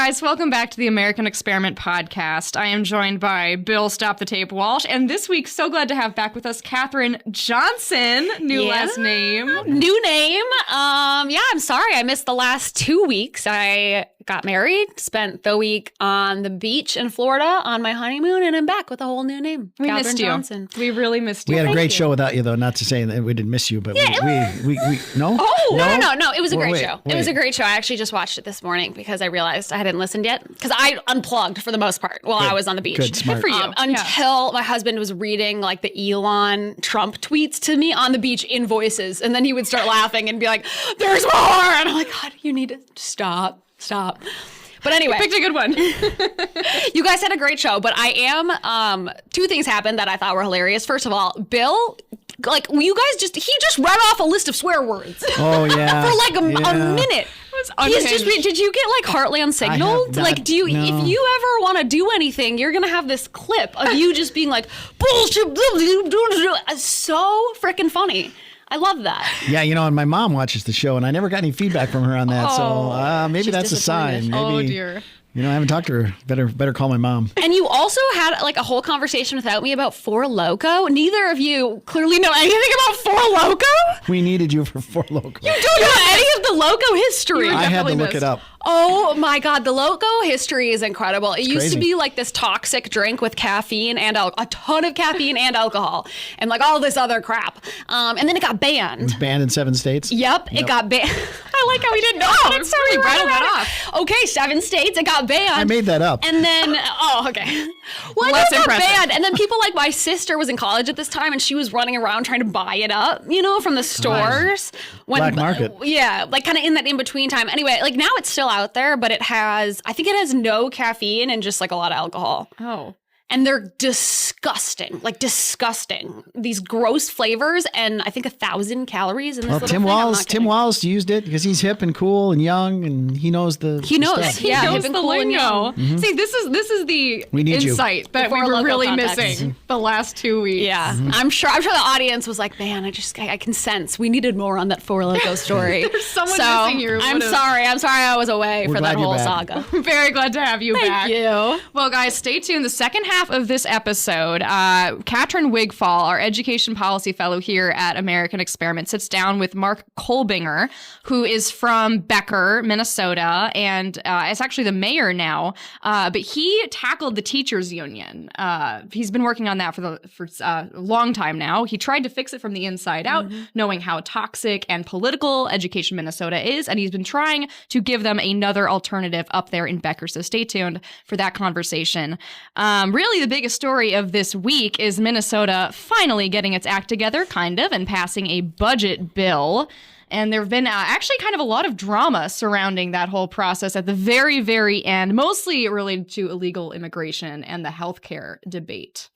guys, welcome back to the American Experiment podcast. I am joined by Bill Stop the Tape Walsh, and this week, so glad to have back with us Kathryn Johnson, last name. New name. I'm sorry I missed the last 2 weeks. I got married, spent the week on the beach in Florida on my honeymoon, and I'm back with a whole new name. We Kathryn missed you. Johnson. We really missed you. We had a Thank great you. show without you, though. Not to say that we didn't miss you, but no? Oh, no. It was a great show. Wait. It was a great show. I actually just watched it this morning because I realized I hadn't listened yet. Because I unplugged for the most part while I was on the beach. Good, smart. Good for you. Until my husband was reading like the Elon Trump tweets to me on the beach in voices. And then he would start laughing and be like, there's more. And I'm like, God, you need to stop. But anyway. You picked a good one. You guys had a great show, but I am, two things happened that I thought were hilarious. First of all, Bill, like, he just read off a list of swear words. Oh, yeah. For like a minute. Did you get like Heartland signaled? Like, if you ever want to do anything, you're going to have this clip of you just being like, bullshit. It's so freaking funny. I love that. Yeah, and my mom watches the show, and I never got any feedback from her on that. So maybe that's a sign. Maybe, oh, dear. I haven't talked to her. Better call my mom. And you also had like a whole conversation without me about Four Loko. Neither of you clearly know anything about Four Loko. We needed you for Four Loko. You don't know any of the Loco history. I had to look it up. Oh my God, the Loco history is incredible. It used to crazy. be like this toxic drink with caffeine and a ton of caffeine and alcohol and like all this other crap. And then it got banned. It's banned in 7 states. Yep, it got banned. I like how we didn't know. It's really rattled that off. Okay, 7 states, it got banned. I made that up. And then, okay. Well, Less it got impressive. banned. And then people like my sister was in college at this time and she was running around trying to buy it up, from the stores. Black market. Yeah, like kind of in that in-between time. Anyway, like now it's still out there, but I think it has no caffeine and just like a lot of alcohol. Oh. And they're disgusting. These gross flavors and I think 1,000 calories in this little Tim thing. I'm Walls. not Tim kidding. Walls used it because he's hip and cool and young, and he knows the. He knows. stuff. Yeah, He hip knows and the cool and lingo. young. See, this is the We need you. insight that we Before were local really context. missing the last 2 weeks. Yeah, I'm sure the audience was like, man, I can sense we needed more on that Four Loko story. There's someone missing here. I'm sorry I was away We're for that glad you're whole back. saga. Very glad to have you back. Thank you. Well, guys, stay tuned. The second half of this episode, Catrin Wigfall, our education policy fellow here at American Experiment, sits down with Mark Kolbinger, who is from Becker, Minnesota, and is actually the mayor now. But he tackled the teachers union. He's been working on that for a long time now. He tried to fix it from the inside out, knowing how toxic and political education Minnesota is, and he's been trying to give them another alternative up there in Becker. So stay tuned for that conversation. Really, the biggest story of this week is Minnesota finally getting its act together, kind of, and passing a budget bill. And there have been actually kind of a lot of drama surrounding that whole process at the very, very end, mostly related to illegal immigration and the healthcare debate.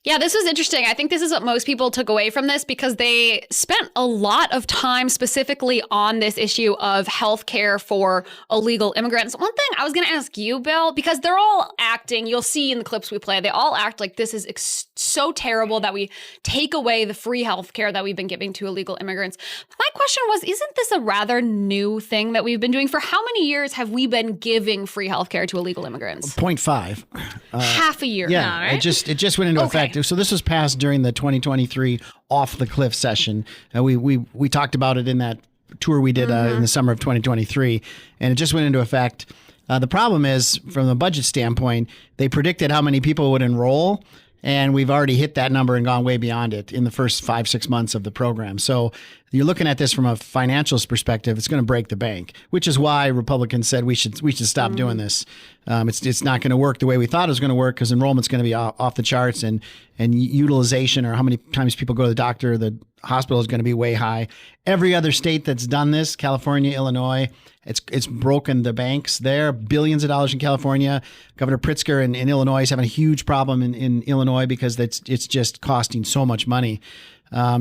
Yeah, this was interesting. I think this is what most people took away from this because they spent a lot of time specifically on this issue of healthcare for illegal immigrants. One thing I was going to ask you, Bill, because they're all acting, you'll see in the clips we play, they all act like this is so terrible that we take away the free healthcare that we've been giving to illegal immigrants. My question was, isn't this a rather new thing that we've been doing? For how many years have we been giving free healthcare to illegal immigrants? 0.5. Half a year Yeah, now, right? it just went into effect. So this was passed during the 2023 Off the Cliff session. We talked about it in that tour we did in the summer of 2023, and it just went into effect. The problem is, from a budget standpoint, they predicted how many people would enroll, and we've already hit that number and gone way beyond it in the first 5-6 months of the program. So you're looking at this from a financials perspective, it's going to break the bank, which is why Republicans said we should stop doing this. It's not going to work the way we thought it was going to work because enrollment's going to be off the charts, and utilization, or how many times people go to the doctor, the hospital, is going to be way high. Every other state that's done this, California, Illinois, it's broken the banks there. Billions of dollars in California. Governor Pritzker in Illinois is having a huge problem in Illinois because it's just costing so much money.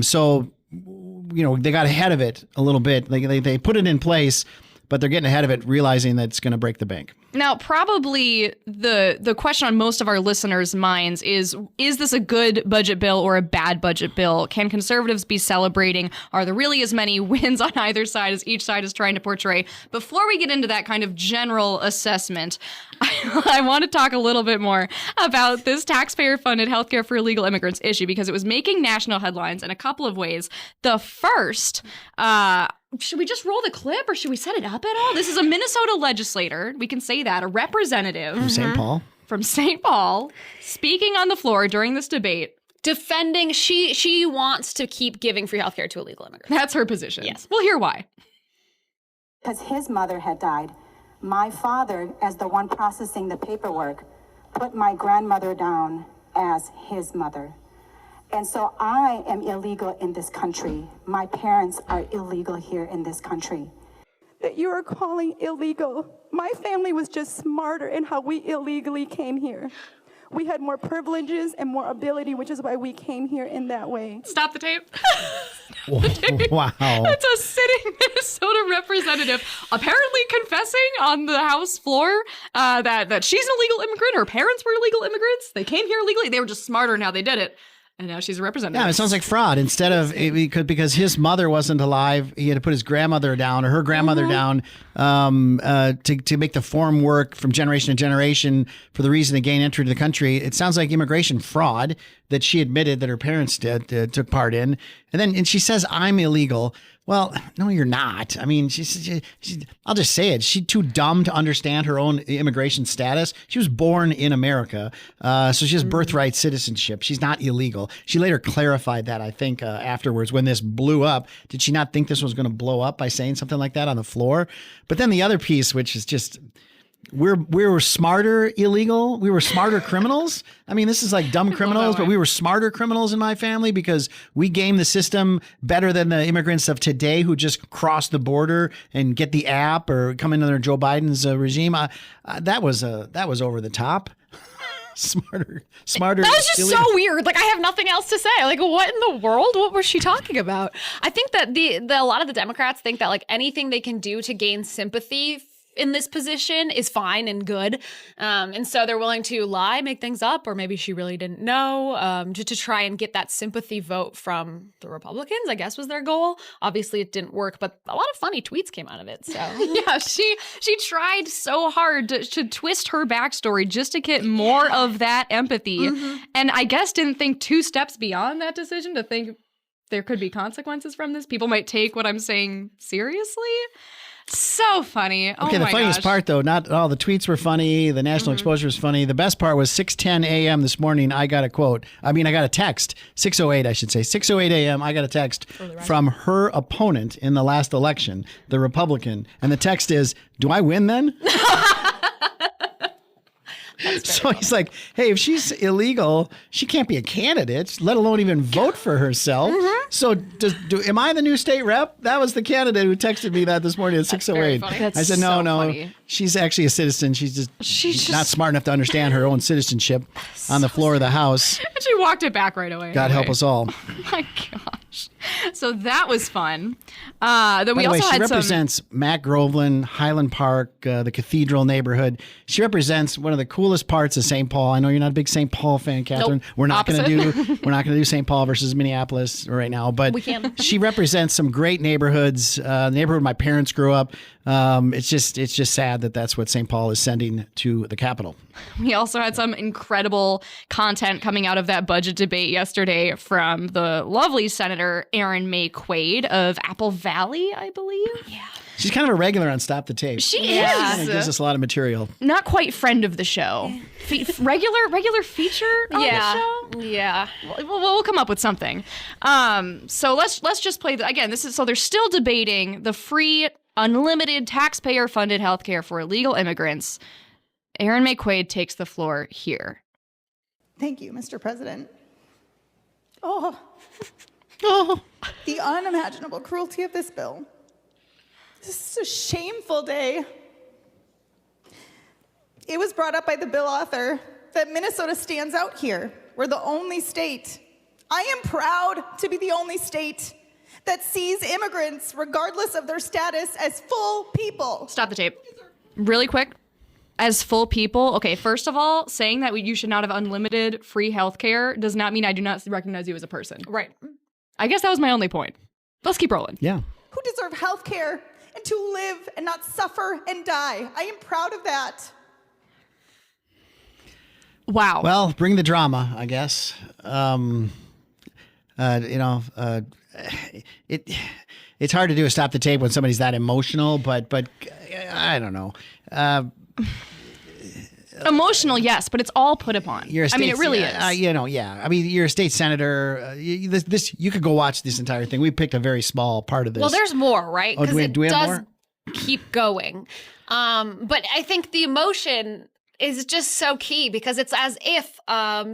So they got ahead of it a little bit. They put it in place, but they're getting ahead of it, realizing that it's going to break the bank. Now, probably the question on most of our listeners' minds is this a good budget bill or a bad budget bill? Can conservatives be celebrating? Are there really as many wins on either side as each side is trying to portray? Before we get into that kind of general assessment, I want to talk a little bit more about this taxpayer-funded healthcare for illegal immigrants issue, because it was making national headlines in a couple of ways. The first, should we just roll the clip or should we set it up at all? This is a Minnesota legislator. We can say that. A representative. From St. Paul. From St. Paul, speaking on the floor during this debate. Defending, she wants to keep giving free healthcare to illegal immigrants. That's her position. Yes. We'll hear why. Because his mother had died. My father, as the one processing the paperwork, put my grandmother down as his mother. And so I am illegal in this country. My parents are illegal here in this country. That you are calling illegal. My family was just smarter in how we illegally came here. We had more privileges and more ability, which is why we came here in that way. Stop the tape. Wow. It's a sitting Minnesota representative apparently confessing on the House floor that she's an illegal immigrant. Her parents were illegal immigrants. They came here illegally. They were just smarter in how they did it. And now she's a representative. Yeah, it sounds like fraud. Instead of because his mother wasn't alive, he had to put his grandmother down or her grandmother down to make the form work from generation to generation for the reason to gain entry to the country. It sounds like immigration fraud that she admitted that her parents took part in, and she says I'm illegal. Well, no, you're not. I mean, I'll just say it. She's too dumb to understand her own immigration status. She was born in America, so she has birthright citizenship. She's not illegal. She later clarified that, I think, afterwards when this blew up. Did she not think this was going to blow up by saying something like that on the floor? But then the other piece, which is just... We were smarter illegal. We were smarter criminals. I mean, this is like dumb criminals, but we were smarter criminals in my family because we gamed the system better than the immigrants of today who just cross the border and get the app or come in under Joe Biden's regime. That was over the top. Smarter. That was just illegal. So weird. Like, I have nothing else to say. Like, what in the world? What was she talking about? I think that a lot of the Democrats think that like anything they can do to gain sympathy in this position is fine and good. And so they're willing to lie, make things up, or maybe she really didn't know, to try and get that sympathy vote from the Republicans, I guess was their goal. Obviously it didn't work, but a lot of funny tweets came out of it. So yeah, she tried so hard to twist her backstory just to get more of that empathy. And I guess didn't think two steps beyond that decision to think there could be consequences from this. People might take what I'm saying seriously. So funny. Okay, the funniest part, though, not all the tweets were funny. The national exposure was funny. The best part was 6:10 a.m. this morning. I got a text. 6:08, I should say. 6:08 a.m. I got a text from her opponent in the last election, the Republican. And the text is, "Do I win then?" So he's like, hey, if she's illegal, she can't be a candidate, let alone even vote for herself. So am I the new state rep? That was the candidate who texted me that this morning at 6:08. I said, no, funny. She's actually a citizen. She's just not smart enough to understand her own citizenship on the floor of the House. And she walked it back right away. God help us all. Oh my gosh. So that was fun. Then we also had she represents Matt Groveland, Highland Park, the Cathedral neighborhood. She represents one of the coolest parts of St. Paul. I know you're not a big St. Paul fan, Kathryn. Nope. We're not going to do St. Paul versus Minneapolis right now, but she represents some great neighborhoods. The neighborhood my parents grew up. It's just sad that that's what St. Paul is sending to the Capitol. We also had some incredible content coming out of that budget debate yesterday from the lovely Senator Erin Maye Quade of Apple Valley, I believe. Yeah. She's kind of a regular on Stop the Tape. She is. Kind of gives us a lot of material. Not quite friend of the show. Regular feature on the show? Yeah. We'll come up with something. So let's just play again. So they're still debating the free, unlimited, taxpayer-funded healthcare for illegal immigrants. Erin Maye Quade takes the floor here. Thank you, Mr. President. Oh, the unimaginable cruelty of this bill. This is a shameful day. It was brought up by the bill author that Minnesota stands out here. We're the only state. I am proud to be the only state that sees immigrants, regardless of their status, as full people. Stop the tape. Really quick. As full people, okay, first of all, saying that you should not have unlimited free healthcare does not mean I do not recognize you as a person. Right. I guess that was my only point. Let's keep rolling. Yeah. Who deserve health care and to live and not suffer and die. I am proud of that. Wow. Well, bring the drama, I guess. It's hard to do a stop the tape when somebody's that emotional, but I don't know. Emotional, yes, but it's all put upon. You're a state, it really is. I mean, you're a state senator. You could go watch this entire thing. We picked a very small part of this. Well, there's more, right? Oh, Because do we it have does more? keep going. But I think the emotion is just so key because it's as if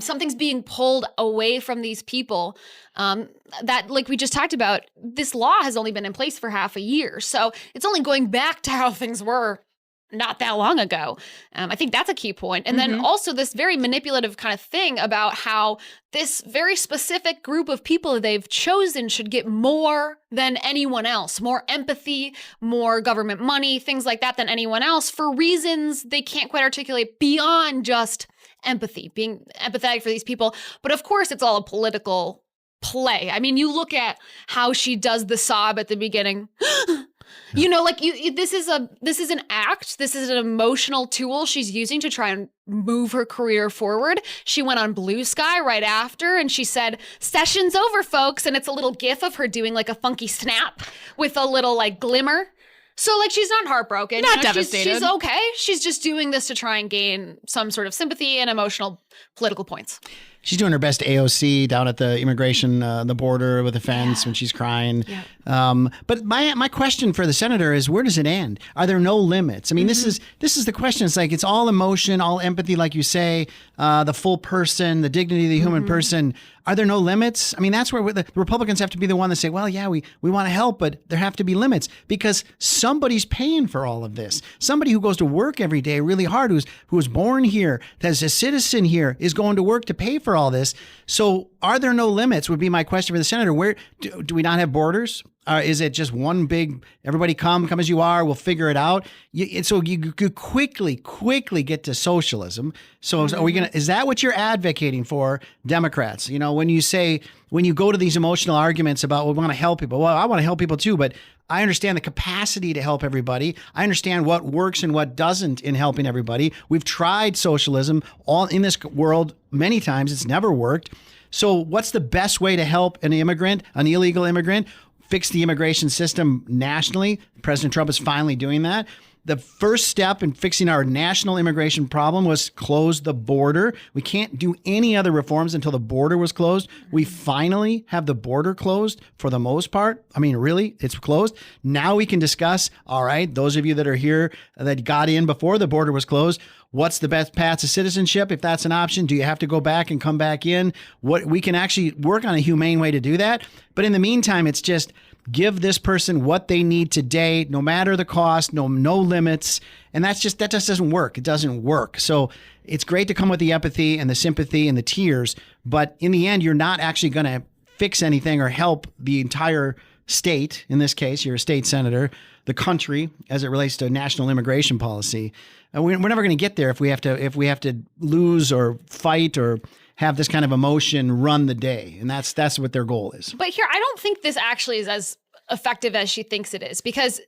something's being pulled away from these people that, like we just talked about, this law has only been in place for half a year. So it's only going back to how things were not that long ago. I think that's a key point. And then also this very manipulative kind of thing about how this very specific group of people they've chosen should get more than anyone else, more empathy, more government money, things like that than anyone else for reasons they can't quite articulate beyond just empathy, being empathetic for these people. But of course, it's all a political play. I mean, you look at how she does the sob at the beginning. You know, like this is an act. This is an emotional tool she's using to try and move her career forward. She went on Blue Sky right after and she said, "Session's over, folks." And it's a little gif of her doing like a funky snap with a little like glimmer. So like she's not heartbroken. Not devastated. She's okay. She's just doing this to try and gain some sort of sympathy and emotional political points. She's doing her best AOC down at the immigration, the border with the fence when she's crying. Yeah. But my question for the senator is, where does it end? Are there no limits? I mean, this is the question. It's like it's all emotion, all empathy, like you say, the full person, the dignity of the human person. Are there no limits? I mean, that's where the Republicans have to be the one to say, well, yeah, we want to help, but there have to be limits because somebody's paying for all of this. Somebody who goes to work every day really hard, who was born here, that's a citizen here, is going to work to pay for all this. So are there no limits would be my question for the senator. Where do we not have borders? Is it just one big, everybody come as you are, we'll figure it out? So you could quickly get to socialism. So are we is that what you're advocating for, Democrats? You know, when you go to these emotional arguments about, well, we want to help people. Well, I want to help people too, but I understand the capacity to help everybody. I understand what works and what doesn't in helping everybody. We've tried socialism all in this world many times. It's never worked. So what's the best way to help an illegal immigrant? Fix the immigration system nationally. President Trump is finally doing that. The first step in fixing our national immigration problem was close the border. We can't do any other reforms until the border was closed. We finally have the border closed for the most part. I mean, really, it's closed. Now we can discuss, all right, those of you that are here that got in before the border was closed, what's the best path to citizenship? If that's an option, do you have to go back and come back in? What we can actually work on a humane way to do that. But in the meantime, it's just give this person what they need today, no matter the cost, no limits. And that just doesn't work. It doesn't work. So it's great to come with the empathy and the sympathy and the tears, but in the end, you're not actually going to fix anything or help the entire state. In this case, you're a state senator, the country, as it relates to national immigration policy. We're never going to get there if we have to lose or fight or have this kind of emotion run the day. And that's what their goal is. But here, I don't think this actually is as effective as she thinks it is, because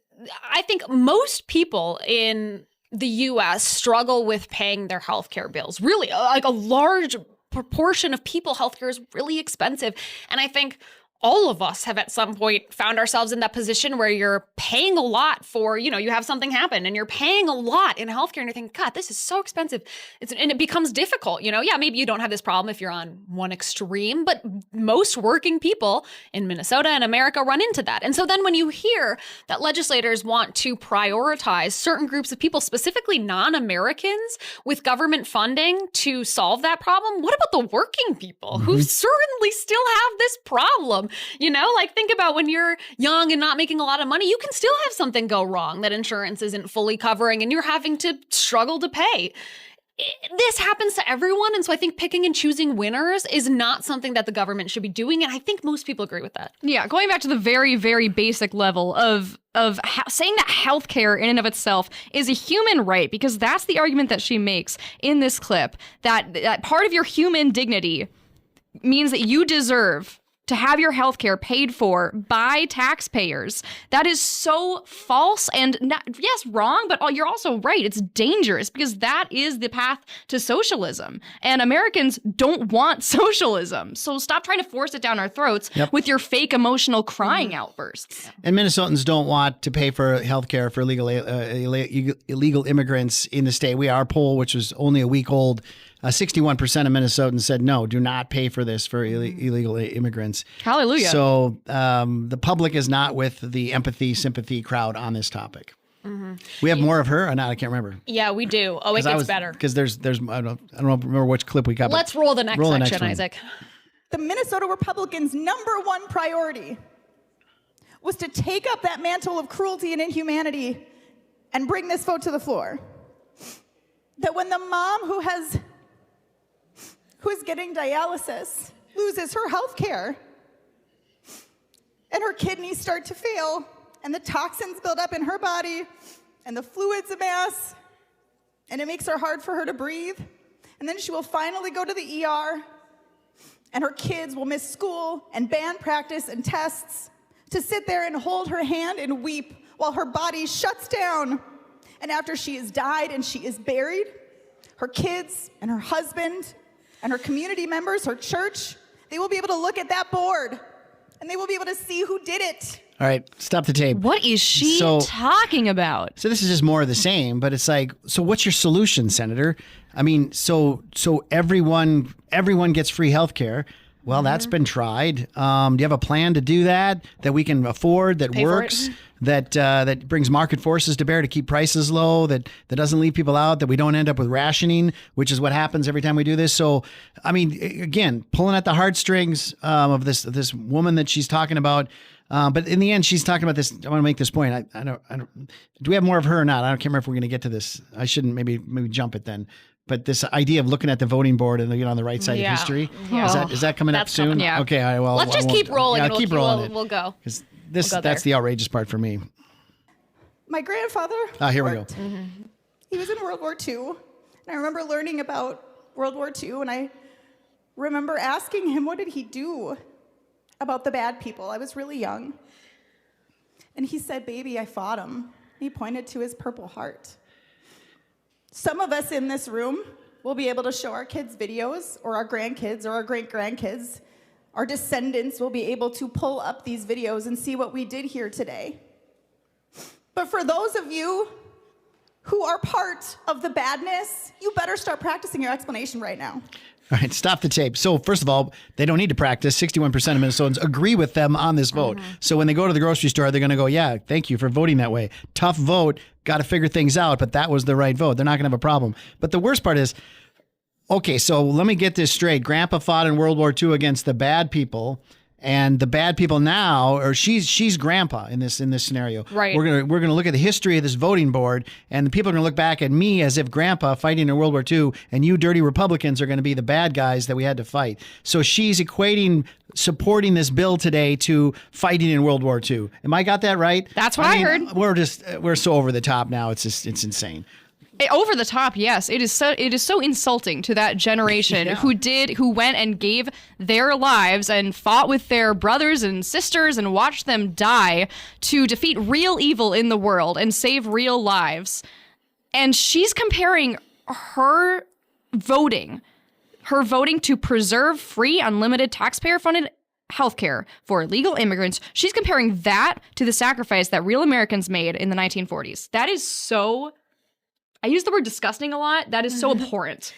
I think most people in the U.S. struggle with paying their healthcare bills. Really, like a large proportion of people, healthcare is really expensive. And I think all of us have at some point found ourselves in that position where you're paying a lot for, you have something happen and you're paying a lot in healthcare and you're thinking, God, this is so expensive. And it becomes difficult. Yeah, maybe you don't have this problem if you're on one extreme, but most working people in Minnesota and America run into that. And so then when you hear that legislators want to prioritize certain groups of people, specifically non-Americans, with government funding to solve that problem, what about the working people who certainly still have this problem? Like think about when you're young and not making a lot of money, you can still have something go wrong that insurance isn't fully covering and you're having to struggle to pay. this happens to everyone. And so I think picking and choosing winners is not something that the government should be doing. And I think most people agree with that. Yeah, going back to the very, very basic level of saying that healthcare in and of itself is a human right, because that's the argument that she makes in this clip, that part of your human dignity means that you deserve to have your healthcare paid for by taxpayers. That is so false and yes, wrong, but you're also right. It's dangerous because that is the path to socialism. And Americans don't want socialism. So stop trying to force it down our throats with your fake emotional crying outbursts. And Minnesotans don't want to pay for healthcare for illegal immigrants in the state. Our poll, which was only a week old, 61% of Minnesotans said no, do not pay for this for illegal immigrants. Hallelujah. So the public is not with the empathy, sympathy crowd on this topic. We have more of her or not? I can't remember. Yeah, we do. Oh, it gets better. Because there's I don't remember which clip we got. Let's roll the next section, Isaac. The Minnesota Republicans' #1 priority was to take up that mantle of cruelty and inhumanity and bring this vote to the floor. That when the mom who is getting dialysis loses her health care and her kidneys start to fail and the toxins build up in her body and the fluids amass and it makes it hard for her to breathe, and then she will finally go to the ER and her kids will miss school and band practice and tests to sit there and hold her hand and weep while her body shuts down. And after she has died and she is buried, her kids and her husband and her community members, her church, they will be able to look at that board and they will be able to see who did it. All right, stop the tape. What is she talking about? So this is just more of the same, but it's like, so what's your solution, Senator? I mean, so everyone gets free health care. Well, that's been tried. Do you have a plan to do that we can afford, that works, that brings market forces to bear to keep prices low, that doesn't leave people out, that we don't end up with rationing, which is what happens every time we do this? So, I mean, again, pulling at the heartstrings of this woman that she's talking about. But in the end, she's talking about this. I want to make this point. I don't. Do we have more of her or not? I can't remember if we're going to get to this. I shouldn't maybe jump it then. But this idea of looking at the voting board and on the right side of history, is that coming up soon? Yeah. Okay. All right, well, let's just keep rolling. Yeah, keep rolling. We'll go. Because that's the outrageous part for me. My grandfather. Here we go. He was in World War II, and I remember learning about World War II, and I remember asking him, what did he do about the bad people? I was really young. And he said, baby, I fought him. He pointed to his Purple Heart. Some of us in this room will be able to show our kids videos, or our grandkids, or our great-grandkids. Our descendants will be able to pull up these videos and see what we did here today. But for those of you who are part of the badness, you better start practicing your explanation right now. All right, stop the tape. So first of all, they don't need to practice. 61% of Minnesotans agree with them on this vote. So when they go to the grocery store, they're going to go, yeah, thank you for voting that way. Tough vote, got to figure things out, but that was the right vote. They're not going to have a problem. But the worst part is, okay, so let me get this straight. Grandpa fought in World War II against the bad people, and the bad people now, or she's grandpa in this scenario. Right. We're gonna look at the history of this voting board, and the people are gonna look back at me as if grandpa fighting in World War II, and you dirty Republicans are gonna be the bad guys that we had to fight. So she's equating supporting this bill today to fighting in World War II. Am I got that right? That's what I heard. We're so over the top now. It's insane. Over the top, yes. It is so insulting to that generation who went and gave their lives and fought with their brothers and sisters and watched them die to defeat real evil in the world and save real lives. And she's comparing her voting to preserve free, unlimited, taxpayer-funded healthcare for illegal immigrants. She's comparing that to the sacrifice that real Americans made in the 1940s. That is so... I use the word disgusting a lot. That is so abhorrent.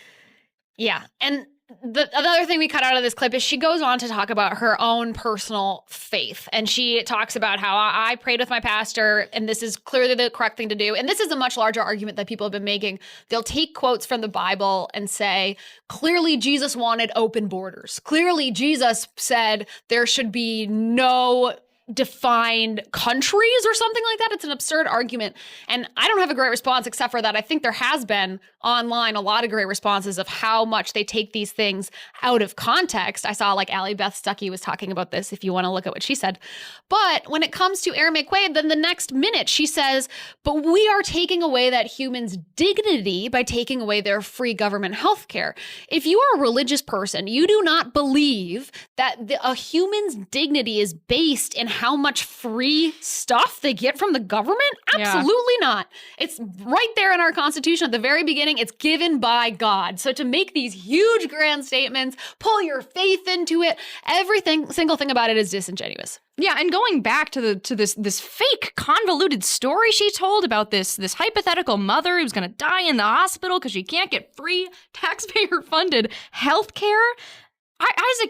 Yeah. And another thing we cut out of this clip is she goes on to talk about her own personal faith. And she talks about how I prayed with my pastor, and this is clearly the correct thing to do. And this is a much larger argument that people have been making. They'll take quotes from the Bible and say, clearly Jesus wanted open borders. Clearly Jesus said there should be no defined countries or something like that. It's an absurd argument. And I don't have a great response, except for that I think there has been online a lot of great responses of how much they take these things out of context. I saw like Allie Beth Stuckey was talking about this, if you want to look at what she said. But when it comes to Erin Maye Quade, then the next minute she says, but we are taking away that human's dignity by taking away their free government health care. If you are a religious person, you do not believe that a human's dignity is based in how much free stuff they get from the government? Absolutely not. It's right there in our Constitution at the very beginning. It's given by God. So to make these huge grand statements, pull your faith into it, single thing about it is disingenuous. Yeah, and going back to this fake convoluted story she told about this hypothetical mother who's going to die in the hospital because she can't get free taxpayer funded health care.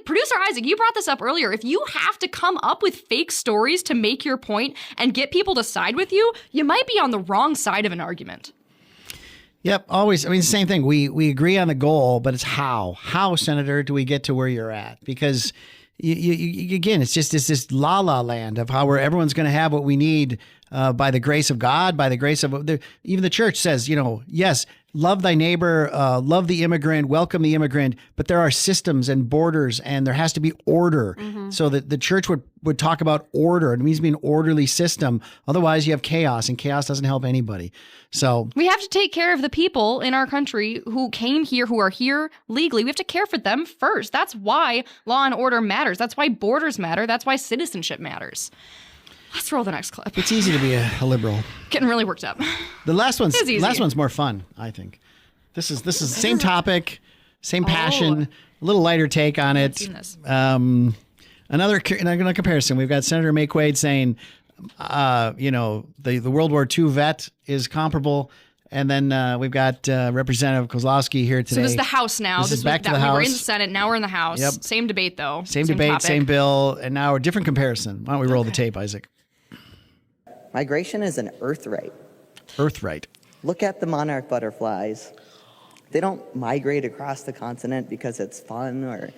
Producer Isaac, you brought this up earlier. If you have to come up with fake stories to make your point and get people to side with you, you might be on the wrong side of an argument. Yep, always. I mean, same thing. We agree on the goal, but it's how. How, Senator, do we get to where you're at? Because you again, it's just this la-la land of how everyone's going to have what we need by the grace of God, by the grace of even the church says, yes, love thy neighbor, love the immigrant, welcome the immigrant, but there are systems and borders, and there has to be order. Mm-hmm. So that the church would talk about order. It means to be an orderly system. Otherwise, you have chaos, and chaos doesn't help anybody. So we have to take care of the people in our country who came here, who are here legally. We have to care for them first. That's why law and order matters. That's why borders matter. That's why citizenship matters. Let's roll the next clip. It's easy to be a liberal. Getting really worked up. The last one's more fun, I think. This is the same topic, same passion, a little lighter take on it. Another comparison. We've got Senator Maye Quade saying, the World War II vet is comparable. And then we've got Representative Kozlowski here today. So this is the House now. This is back to the House. We were in the Senate. Now we're in the House. Yep. Same debate, though. Same debate, topic. same bill. And now a different comparison. Why don't we roll the tape, Isaac? Migration is an earth right. Earth right. Look at the monarch butterflies. They don't migrate across the continent because it's fun or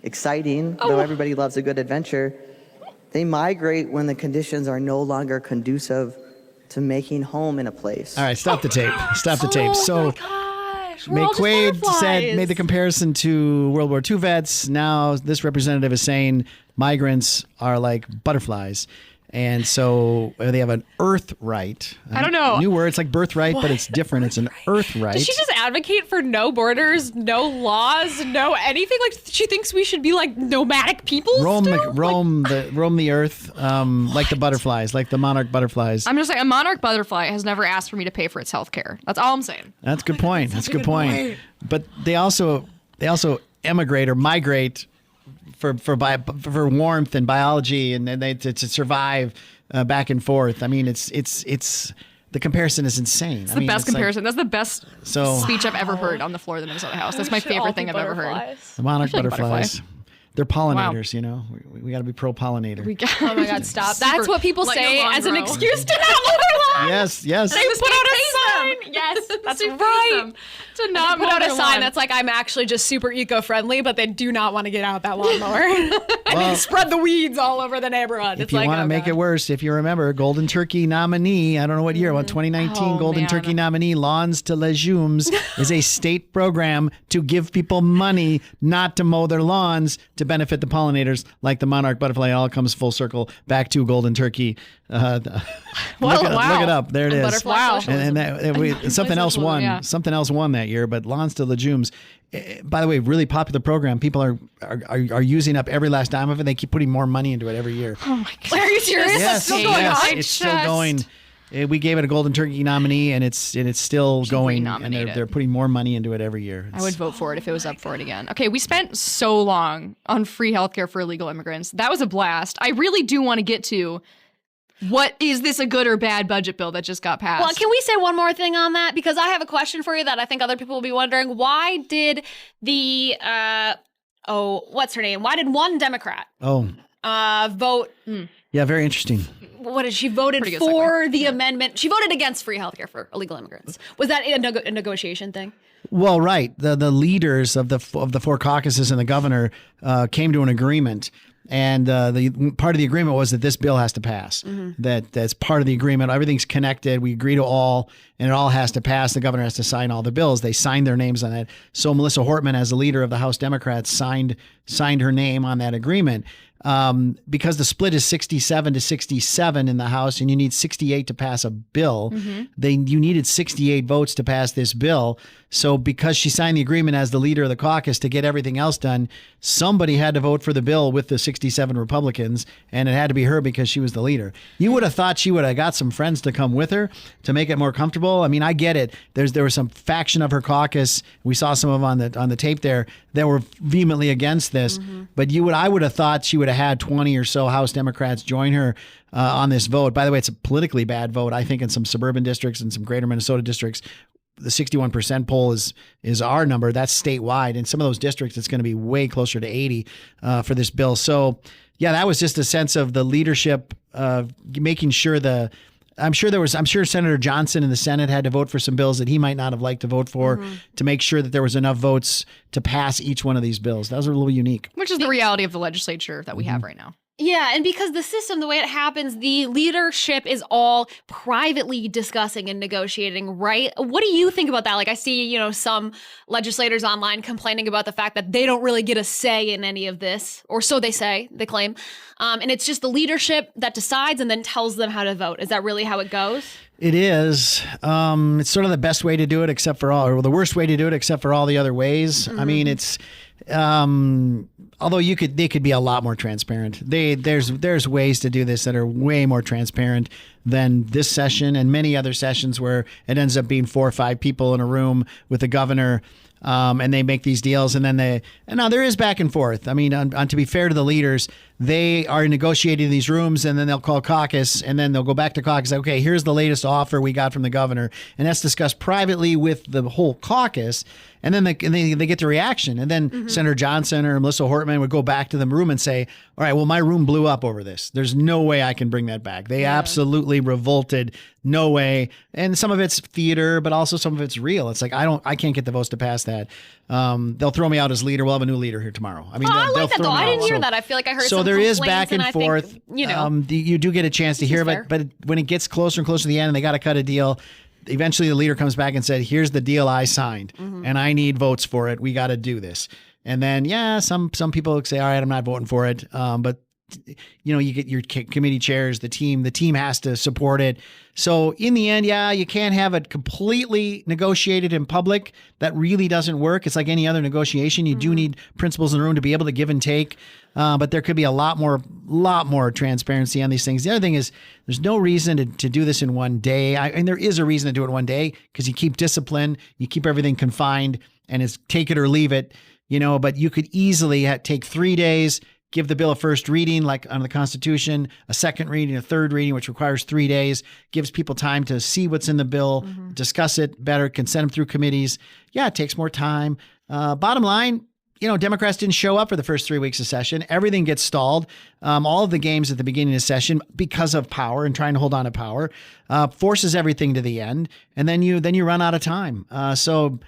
exciting, though everybody loves a good adventure. They migrate when the conditions are no longer conducive to making home in a place. All right, stop the tape. Stop the tape. So, Maye Quade made the comparison to World War II vets. Now, this representative is saying migrants are like butterflies. And so they have an earth right. I don't know. New word. It's like birthright, but it's different. It's an earth right. Does she just advocate for no borders, no laws, no anything? Like she thinks we should be like nomadic people? Roam the earth, like the butterflies, like the monarch butterflies. I'm just saying, a monarch butterfly has never asked for me to pay for its health care. That's all I'm saying. That's a good point. That's a good point. But they also emigrate or migrate for warmth and biology, and they to survive back and forth. I mean, it's the comparison is insane. It's the best comparison. That's the best speech I've ever heard on the floor of the Minnesota House. That's my favorite thing I've ever heard. The monarch butterflies. They're pollinators, We got to be pro-pollinator. Oh my God, stop. That's what people say as an excuse to not mow their lawn. Yes. They put out a sign. Yes, that's right. To not put out a sign that's like, I'm actually just super eco-friendly, but they do not want to get out that lawnmower. And then spread the weeds all over the neighborhood. If you want to make it worse, if you remember, Golden Turkey nominee, I don't know what year, 2019 Golden Turkey nominee, Lawns to Legumes, is a state program to give people money not to mow their lawns to benefit the pollinators, like the monarch butterfly. It all comes full circle back to Golden Turkey. Look it up. There it is. Wow. And something else won. Yeah. Something else won that year. But Lawns to Legumes, by the way, really popular program. People are using up every last dime of it. They keep putting more money into it every year. Oh my God! Are you serious? Yes, That's still going on. It's still going. We gave it a Golden Turkey nominee, and it's still going. And they're putting more money into it every year. I would vote for it if it was up for it again. Okay, we spent so long on free healthcare for illegal immigrants. That was a blast. I really do want to get to what is this a good or bad budget bill that just got passed? Well, can we say one more thing on that? Because I have a question for you that I think other people will be wondering. Why did the what's her name? Why did one Democrat vote? Yeah, very interesting. What did she voted for the amendment? She voted against free healthcare for illegal immigrants. Was that a negotiation thing? Well, right. The leaders of the four caucuses and the governor came to an agreement. And the part of the agreement was that this bill has to pass. That's part of the agreement. Everything's connected. We agree to all, and it all has to pass. The governor has to sign all the bills. They signed their names on that. So Melissa Hortman, as the leader of the House Democrats, signed her name on that agreement. Because the split is 67 to 67 in the House, and you need 68 to pass a bill. You needed 68 votes to pass this bill. So because she signed the agreement as the leader of the caucus to get everything else done, somebody had to vote for the bill with the 67 Republicans, and it had to be her because she was the leader. You would have thought she would have got some friends to come with her to make it more comfortable. I mean, I get it. There was some faction of her caucus. We saw some of them on the tape there that were vehemently against this. But I would have thought she would have had 20 or so House Democrats join her on this vote. By the way, it's a politically bad vote. I think in some suburban districts and some greater Minnesota districts, the 61% poll is our number. That's statewide. In some of those districts, it's going to be way closer to 80 for this bill. So, yeah, that was just a sense of the leadership, making sure I'm sure Senator Johnson in the Senate had to vote for some bills that he might not have liked to vote for to make sure that there was enough votes to pass each one of these bills. That was a little unique. Which is the reality of the legislature that we have right now. Yeah, and because the system, the way it happens, the leadership is all privately discussing and negotiating, right? What do you think about that? Like, I see, some legislators online complaining about the fact that they don't really get a say in any of this, or so they say, they claim. And it's just the leadership that decides and then tells them how to vote. Is that really how it goes? It is. It's sort of the best way to do it, or the worst way to do it, except for all the other ways. I mean, it's. Although they could be a lot more transparent. There's ways to do this that are way more transparent than this session and many other sessions where it ends up being 4 or 5 people in a room with the governor, and they make these deals, and now there is back and forth. I mean, to be fair to the leaders, they are negotiating in these rooms, and then they'll call caucus, and then they'll go back to caucus. Okay, here's the latest offer we got from the governor, and that's discussed privately with the whole caucus. And then they get the reaction. And then Senator Johnson or Melissa Hortman would go back to the room and say, all right, well, my room blew up over this. There's no way I can bring that back. They absolutely revolted. No way. And some of it's theater, but also some of it's real. It's like, I can't get the votes to pass that. They'll throw me out as leader. We'll have a new leader here tomorrow. I mean, I like that though. I didn't hear that. I feel like I heard some there is complaints, back and forth. Think, you do get a chance to hear it, but when it gets closer and closer to the end and they got to cut a deal, eventually the leader comes back and said, here's the deal I signed and I need votes for it. We got to do this. And then, some people say, all right, I'm not voting for it. But you get your committee chairs, the team has to support it. So in the end, you can't have it completely negotiated in public. That really doesn't work. It's like any other negotiation. You do need principals in the room to be able to give and take. But there could be a lot more transparency on these things. The other thing is there's no reason to do this in one day. And there is a reason to do it one day because you keep discipline, you keep everything confined, and it's take it or leave it, but you could easily take 3 days, give the bill a first reading, like on the Constitution, a second reading, a third reading, which requires 3 days, gives people time to see what's in the bill, discuss it better, can send them through committees. Yeah, it takes more time. Bottom line, Democrats didn't show up for the first 3 weeks of session. Everything gets stalled. All of the games at the beginning of session, because of power and trying to hold on to power, forces everything to the end, and then you run out of time. So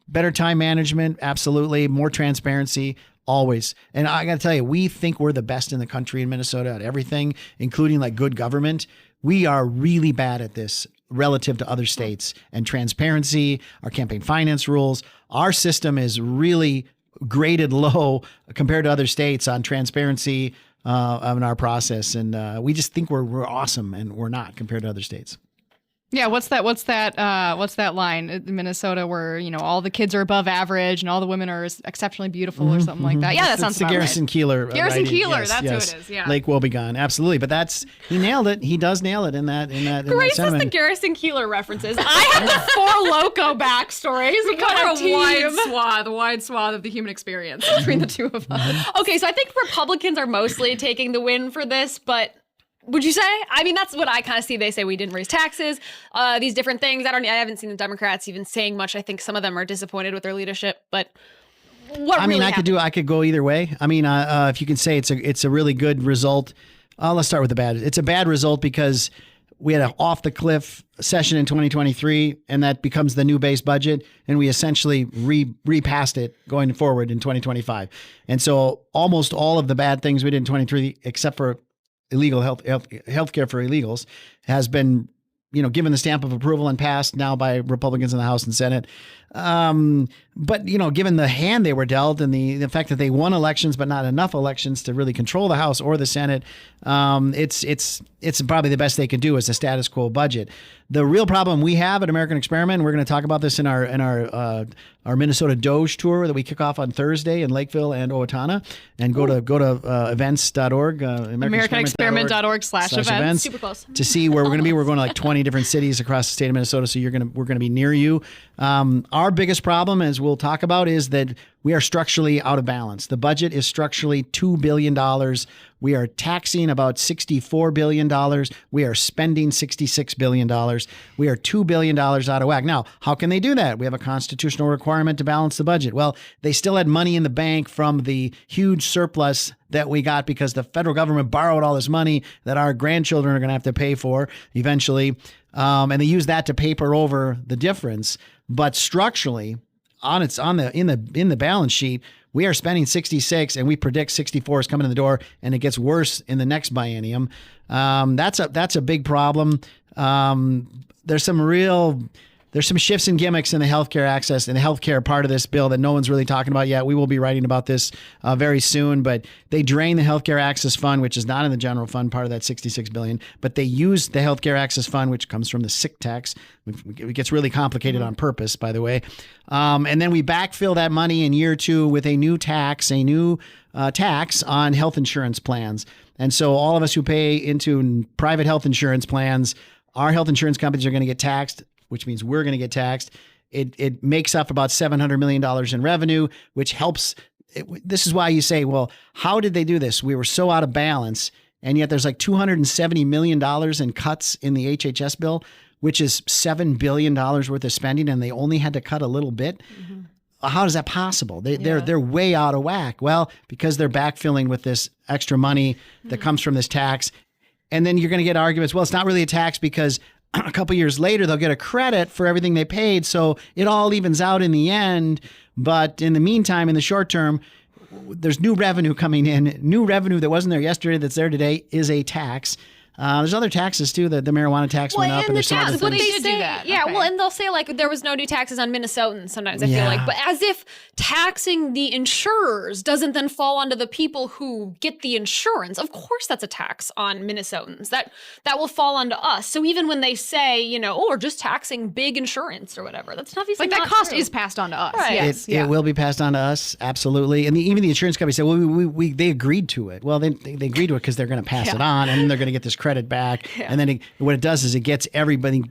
better time management, absolutely. More transparency, always. And I got to tell you, we think we're the best in the country in Minnesota at everything, including like good government. We are really bad at this relative to other states and transparency, our campaign finance rules. Our system is really graded low compared to other states on transparency of our process. And we just think we're awesome, and we're not compared to other states. Yeah, what's that line in Minnesota where, all the kids are above average and all the women are exceptionally beautiful or something like that? Yeah, that sounds about right. Garrison Keillor. Garrison writing. Keillor, Yes, that's yes. who it is. Yeah. Lake Wobegon, absolutely. But he nailed it. He does nail it in that Grace is sentiment. the Garrison Keillor references. I have the Four Loko backstories. We cover a wide swath of the human experience between the two of us. Okay, so I think Republicans are mostly taking the win for this, but would you say? I mean, that's what I kind of see. They say we didn't raise taxes, these different things. I haven't seen the Democrats even saying much. I think some of them are disappointed with their leadership, but what really happened? I could go either way. I mean, if you can say it's a really good result, let's start with the bad. It's a bad result because we had an off the cliff session in 2023, and that becomes the new base budget, and we essentially repassed it going forward in 2025. And so almost all of the bad things we did in 23, except for illegal healthcare for illegals, has been, given the stamp of approval and passed now by Republicans in the House and Senate. But given the hand they were dealt and the fact that they won elections, but not enough elections to really control the House or the Senate, it's probably the best they could do is a status quo budget. The real problem we have at American Experiment, and we're going to talk about this in our Minnesota Doge tour that we kick off on Thursday in Lakeville and Owatonna, and go to events.org, AmericanExperiment.org/events. Super close. to see where we're going to be. We're going to like 20 different cities across the state of Minnesota, so we're going to be near you. Our biggest problem, as we'll talk about, is that we are structurally out of balance. The budget is structurally $2 billion. We are taxing about $64 billion. We are spending $66 billion. We are $2 billion out of whack. Now, how can they do that? We have a constitutional requirement to balance the budget. Well, they still had money in the bank from the huge surplus that we got because the federal government borrowed all this money that our grandchildren are going to have to pay for eventually. And they use that to paper over the difference. But structurally, in the balance sheet, we are spending 66, and we predict 64 is coming in the door, and it gets worse in the next biennium. That's a big problem. There's some shifts and gimmicks in the healthcare access and the healthcare part of this bill that no one's really talking about yet. We will be writing about this very soon, but they drain the healthcare access fund, which is not in the general fund, part of that $66 billion, but they use the healthcare access fund, which comes from the sick tax. It gets really complicated on purpose, by the way. And then we backfill that money in year 2 with a new tax on health insurance plans. And so all of us who pay into private health insurance plans, our health insurance companies are going to get taxed, which means we're going to get taxed. It makes up about $700 million in revenue, which helps. This is why you say, well, how did they do this? We were so out of balance, and yet there's like $270 million in cuts in the HHS bill, which is $7 billion worth of spending, and they only had to cut a little bit. Mm-hmm. How is that possible? They're way out of whack. Well, because they're backfilling with this extra money that comes from this tax. And then you're going to get arguments, well, it's not really a tax because a couple years later, they'll get a credit for everything they paid. So it all evens out in the end. But in the meantime, in the short term, there's new revenue coming in. New revenue that wasn't there yesterday that's there today is a tax. There's other taxes too. The marijuana tax went up, and there's some other things. They did do that. Yeah, okay. Well, and they'll say like there was no new taxes on Minnesotans. Sometimes I feel like, but as if taxing the insurers doesn't then fall onto the people who get the insurance. Of course, that's a tax on Minnesotans. That will fall onto us. So even when they say, we're just taxing big insurance or whatever, that's obviously like that cost is passed on to us. Right. Yes, it will be passed on to us, absolutely. And even the insurance company said, well, they agreed to it. Well, they agreed to it because they're going to pass it on, and then they're going to get this credit back. And then what it does is it gets everybody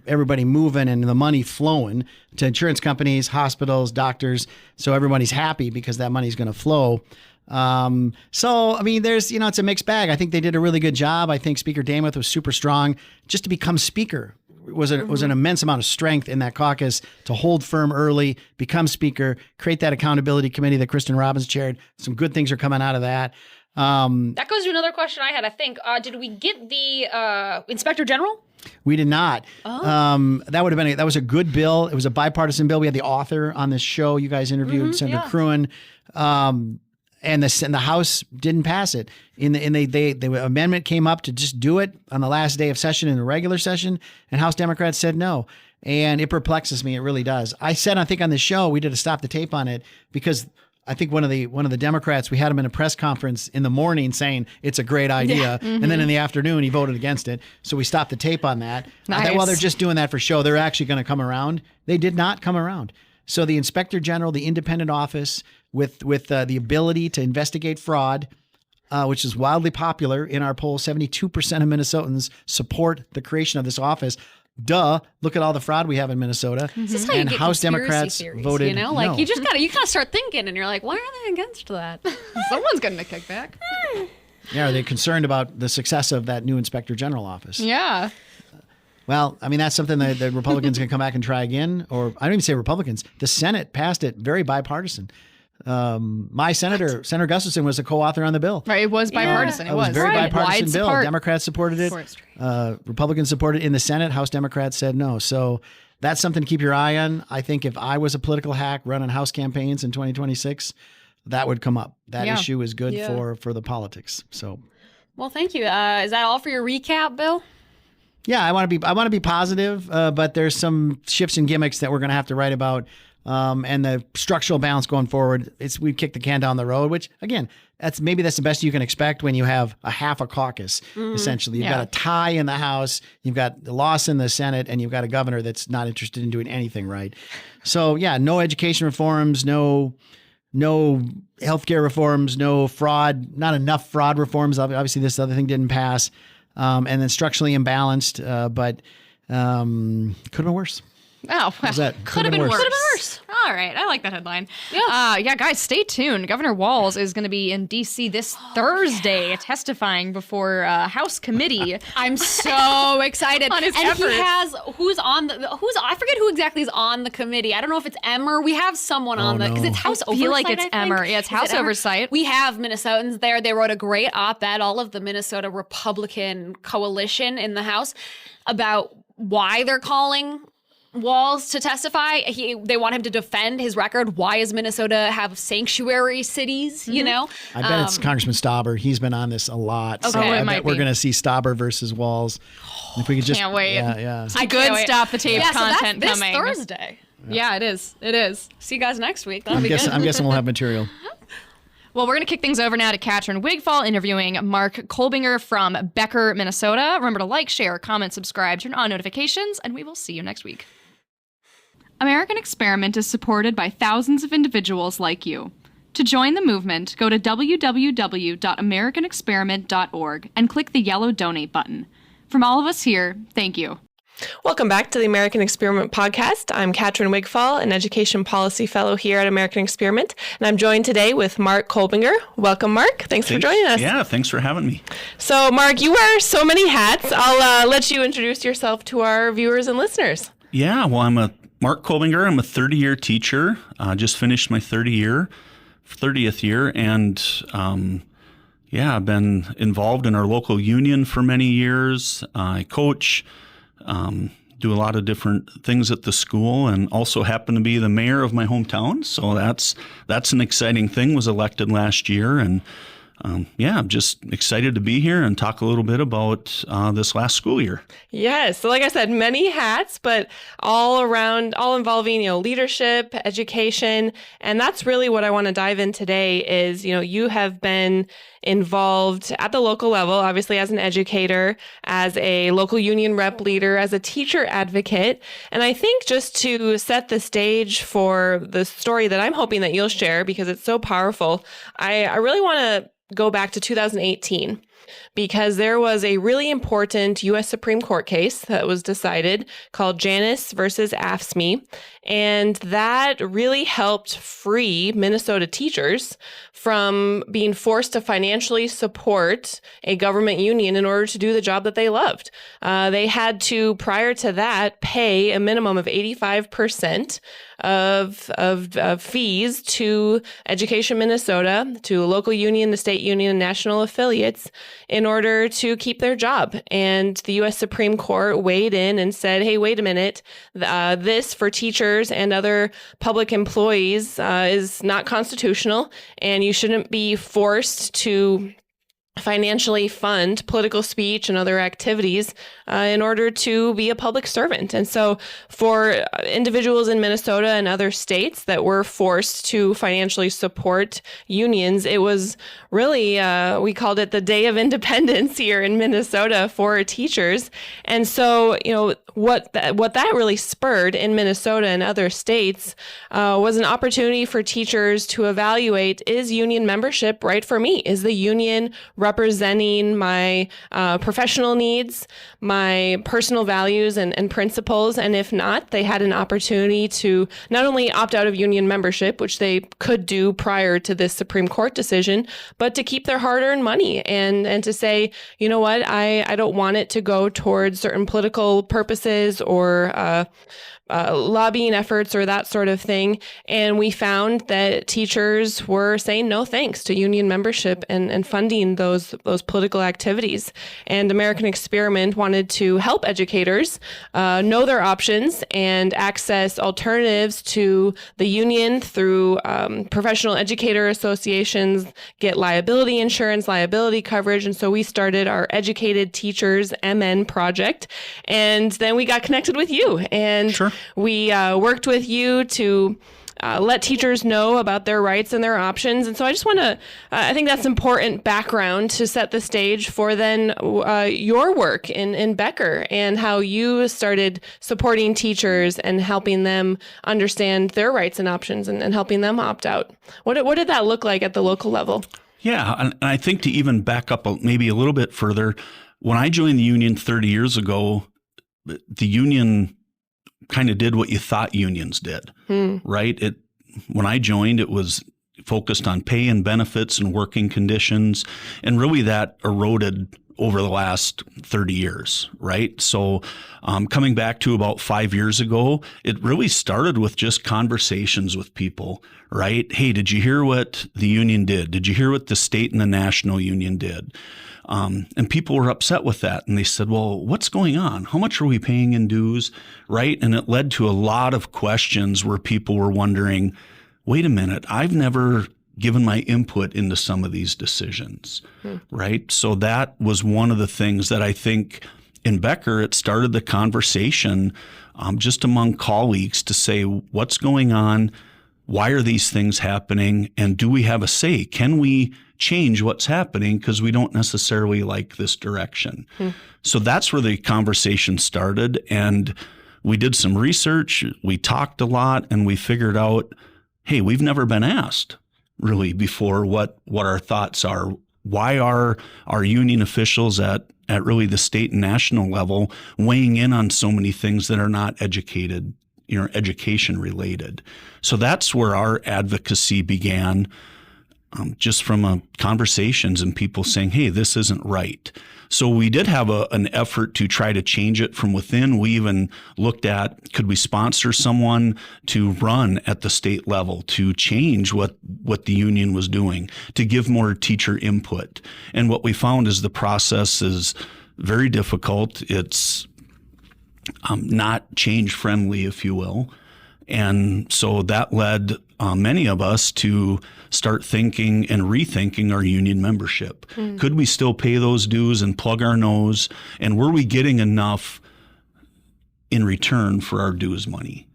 moving and the money flowing to insurance companies, hospitals, doctors. So everybody's happy because that money's going to flow. So, I mean, there's, it's a mixed bag. I think they did a really good job. I think Speaker Damoth was super strong. Just to become speaker was an immense amount of strength in that caucus to hold firm early, become speaker, create that accountability committee that Kristen Robbins chaired. Some good things are coming out of that. That goes to another question I had, I think. Did we get the Inspector General? We did not. Oh. That was a good bill. It was a bipartisan bill. We had the author on this show. You guys interviewed Senator Cruen. And the House didn't pass it. The amendment came up to just do it on the last day of session in the regular session, and House Democrats said no. And it perplexes me. It really does. I said, I think on the show, we did a stop the tape on it because I think one of the Democrats, we had him in a press conference in the morning saying it's a great idea. And then in the afternoon, he voted against it. So we stopped the tape on that. Nice. I thought, well, they're just doing that for show. They're actually going to come around. They did not come around. So the Inspector General, the independent office with the ability to investigate fraud, which is wildly popular in our poll, 72% of Minnesotans support the creation of this office. Duh! Look at all the fraud we have in Minnesota. This is how you and get House conspiracy Democrats theories, voted no. You just you kind of start thinking, and you're like, why are they against that? Someone's getting a kickback. Yeah, are they concerned about the success of that new Inspector General office? Yeah. Well, I mean, that's something that the Republicans can come back and try again. Or I don't even say Republicans. The Senate passed it very bipartisan. My senator, Senator Gustafson, was a co-author on the bill. Right, it was bipartisan. It was a very bipartisan Wide bill. support. Democrats supported it. Republicans supported it in the Senate. House Democrats said no. So that's something to keep your eye on. I think if I was a political hack running House campaigns in 2026, that would come up. That issue is good for the politics. So, Well, thank you. Is that all for your recap, Bill? yeah, I want to be positive, but there's some shifts and gimmicks that we're going to have to write about. And the structural balance going forward, we've kicked the can down the road, which again, that's the best you can expect when you have a half a caucus. Essentially, you've got a tie in the House, you've got the loss in the Senate, and you've got a governor that's not interested in doing anything right. So yeah, no education reforms, no healthcare reforms, no fraud, not enough fraud reforms. Obviously, this other thing didn't pass, and then structurally imbalanced, but could have been worse. Oh, How's that? could have been worse. All right. I like that headline. Yeah. Guys, stay tuned. Governor Walz is going to be in D.C. this Thursday testifying before House committee. I'm so excited. On his and efforts. he has, I forget who exactly is on the committee. I don't know if it's Emmer. We have someone on because it's House Oversight. I feel like it's I think. Emmer. Yeah, it's House Oversight. We have Minnesotans there. They wrote a great op-ed, all of the Minnesota Republican coalition in the House, about why they're calling Walz to testify. They want him to defend his record. Why does Minnesota have sanctuary cities? You know, I bet it's Congressman Stauber. He's been on this a lot. So I bet we're going to see Stauber versus Walz. If we could just can't wait. Yeah. Some good stop the tape content so that's coming this Thursday. Yeah, it is. It is. See you guys next week. I'm guessing we'll have material. Well, we're going to kick things over now to Catrin Wigfall interviewing Mark Kolbinger from Becker, Minnesota. Remember to like, share, comment, subscribe, turn on notifications, and we will see you next week. American Experiment is supported by thousands of individuals like you. To join the movement, go to www.americanexperiment.org and click the yellow donate button. From all of us here, thank you. Welcome back to the American Experiment podcast. I'm Catrin Wigfall, an education policy fellow here at American Experiment, and I'm joined today with Mark Kolbinger. Welcome, Mark. Thanks for joining us. Yeah, thanks for having me. So, Mark, you wear so many hats. I'll let you introduce yourself to our viewers and listeners. Yeah, well, I'm Mark Kolbinger. I'm a 30-year teacher. Just finished my 30th year, and I've been involved in our local union for many years. I coach, do a lot of different things at the school, and also happen to be the mayor of my hometown. So that's an exciting thing. Was elected last year, and I'm just excited to be here and talk a little bit about this last school year. Yes. So like I said, many hats, but all involving, leadership, education. And that's really what I want to dive in today is, you have been involved at the local level, obviously as an educator, as a local union rep leader, as a teacher advocate. And I think just to set the stage for the story that I'm hoping that you'll share, because it's so powerful, I really want to go back to 2018 because there was a really important U.S. Supreme Court case that was decided called Janus versus AFSCME. And that really helped free Minnesota teachers from being forced to financially support a government union in order to do the job that they loved. They had to, prior to that, pay a minimum of 85% of fees to Education Minnesota, to a local union, the state union, and national affiliates in order to keep their job. And the U.S. Supreme Court weighed in and said, hey, wait a minute, this for teachers and other public employees is not constitutional, and you shouldn't be forced to financially fund political speech and other activities in order to be a public servant. And so for individuals in Minnesota and other states that were forced to financially support unions, it was really, we called it the Day of Independence here in Minnesota for teachers. And so, what that really spurred in Minnesota and other states was an opportunity for teachers to evaluate, is union membership right for me? Is the union representing my professional needs, my personal values and principles. And if not, they had an opportunity to not only opt out of union membership, which they could do prior to this Supreme Court decision, but to keep their hard-earned money and to say, you know what, I don't want it to go towards certain political purposes or lobbying efforts or that sort of thing. And we found that teachers were saying no thanks to union membership and funding those political activities. And American Experiment wanted to help educators know their options and access alternatives to the union through professional educator associations, get liability insurance, liability coverage. And so we started our Educated Teachers MN project. And then we got connected with you. And Sure. We worked with you to let teachers know about their rights and their options. And so I just want to, I think that's important background to set the stage for then your work in Becker and how you started supporting teachers and helping them understand their rights and options and helping them opt out. What did that look like at the local level? Yeah, and I think to even back up maybe a little bit further, when I joined the union 30 years ago, the union kind of did what you thought unions did, right? When I joined, it was focused on pay and benefits and working conditions, and really that eroded over the last 30 years, right? So coming back to about 5 years ago, it really started with just conversations with people, right? Hey, did you hear what the union did? Did you hear what the state and the national union did? And people were upset with that. And they said, well, what's going on? How much are we paying in dues? Right. And it led to a lot of questions where people were wondering, wait a minute, I've never given my input into some of these decisions. Right. So that was one of the things that I think in Becker, it started the conversation just among colleagues to say, what's going on? Why are these things happening? And do we have a say? Can we change what's happening because we don't necessarily like this direction? So that's where the conversation started. And we did some research, we talked a lot, and we figured out, hey, we've never been asked really before what our thoughts are. Why are our union officials at really the state and national level weighing in on so many things that are not education related? So that's where our advocacy began. Just from conversations and people saying, hey, this isn't right. So we did have an effort to try to change it from within. We even looked at, could we sponsor someone to run at the state level to change what the union was doing, to give more teacher input? And what we found is the process is very difficult. It's not change friendly, if you will. And so that led many of us to start thinking and rethinking our union membership. Could we still pay those dues and plug our nose? And were we getting enough in return for our dues money?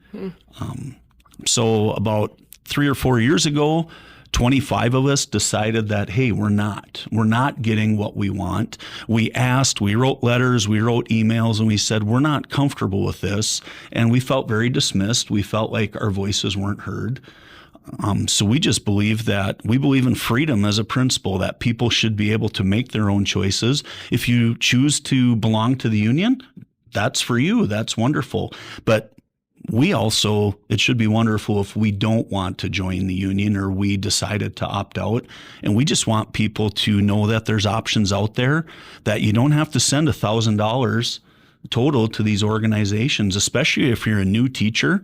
So about 3 or 4 years ago, 25 of us decided that, hey, we're not getting what we want. We asked, we wrote letters, we wrote emails, and we said, we're not comfortable with this. And we felt very dismissed. We felt like our voices weren't heard. So we just believe that we believe in freedom as a principle, that people should be able to make their own choices. If you choose to belong to the union, that's for you. That's wonderful. But it should be wonderful if we don't want to join the union or we decided to opt out. And we just want people to know that there's options out there, that you don't have to send $1,000 total to these organizations, especially if you're a new teacher.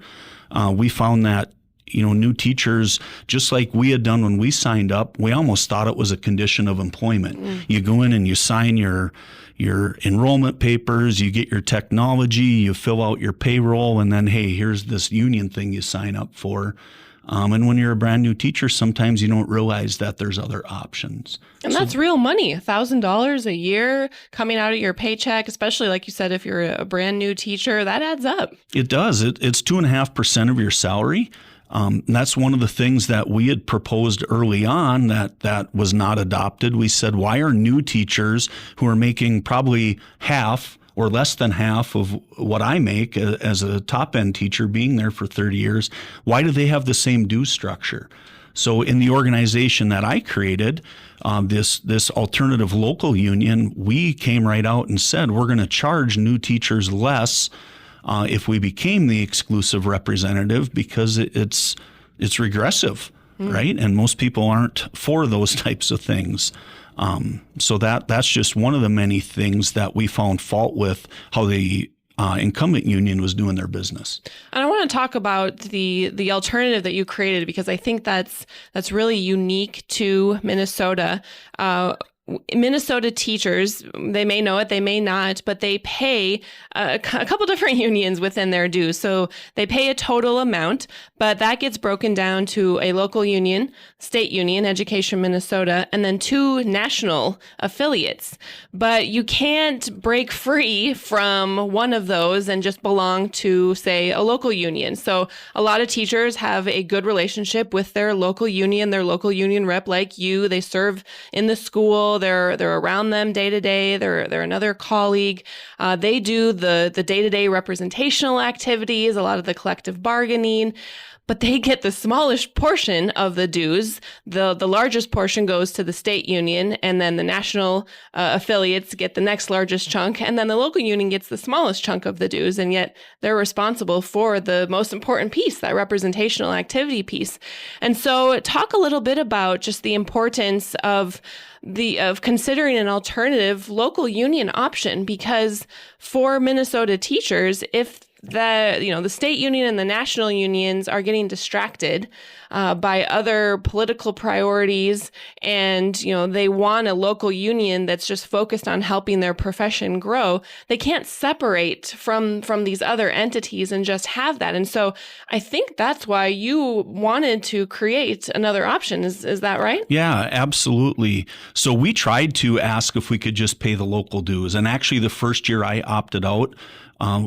We found that, new teachers, just like we had done when we signed up, we almost thought it was a condition of employment. You go in and you sign your enrollment papers, you get your technology, you fill out your payroll, and then, hey, here's this union thing you sign up for. And when you're a brand new teacher, sometimes you don't realize that there's other options. And that's real money, $1,000 a year coming out of your paycheck, especially like you said, if you're a brand new teacher, that adds up. It does. It's 2.5% of your salary. And that's one of the things that we had proposed early on that was not adopted. We said, why are new teachers who are making probably half or less than half of what I make as a top-end teacher being there for 30 years, why do they have the same due structure? So in the organization that I created, this alternative local union, we came right out and said we're going to charge new teachers less if we became the exclusive representative, because it's regressive, right? And most people aren't for those types of things. So that's just one of the many things that we found fault with how the incumbent union was doing their business. And I want to talk about the alternative that you created, because I think that's really unique to Minnesota. Minnesota teachers, they may know it, they may not, but they pay a couple different unions within their dues. So they pay a total amount, but that gets broken down to a local union, state union, Education Minnesota, and then 2 national affiliates. But you can't break free from one of those and just belong to, say, a local union. So a lot of teachers have a good relationship with their local union rep like you. They serve in the school. They're around them day to day. They're another colleague. They do the day-to-day representational activities, a lot of the collective bargaining, but they get the smallest portion of the dues. The largest portion goes to the state union, and then the national affiliates get the next largest chunk, and then the local union gets the smallest chunk of the dues, and yet they're responsible for the most important piece, that representational activity piece. And so talk a little bit about just the importance of considering an alternative local union option, because for Minnesota teachers, if the state union and the national unions are getting distracted by other political priorities, and they want a local union that's just focused on helping their profession grow, they can't separate from these other entities and just have that. And so I think that's why you wanted to create another option. Is that right? Yeah, absolutely. So we tried to ask if we could just pay the local dues, and actually the first year I opted out.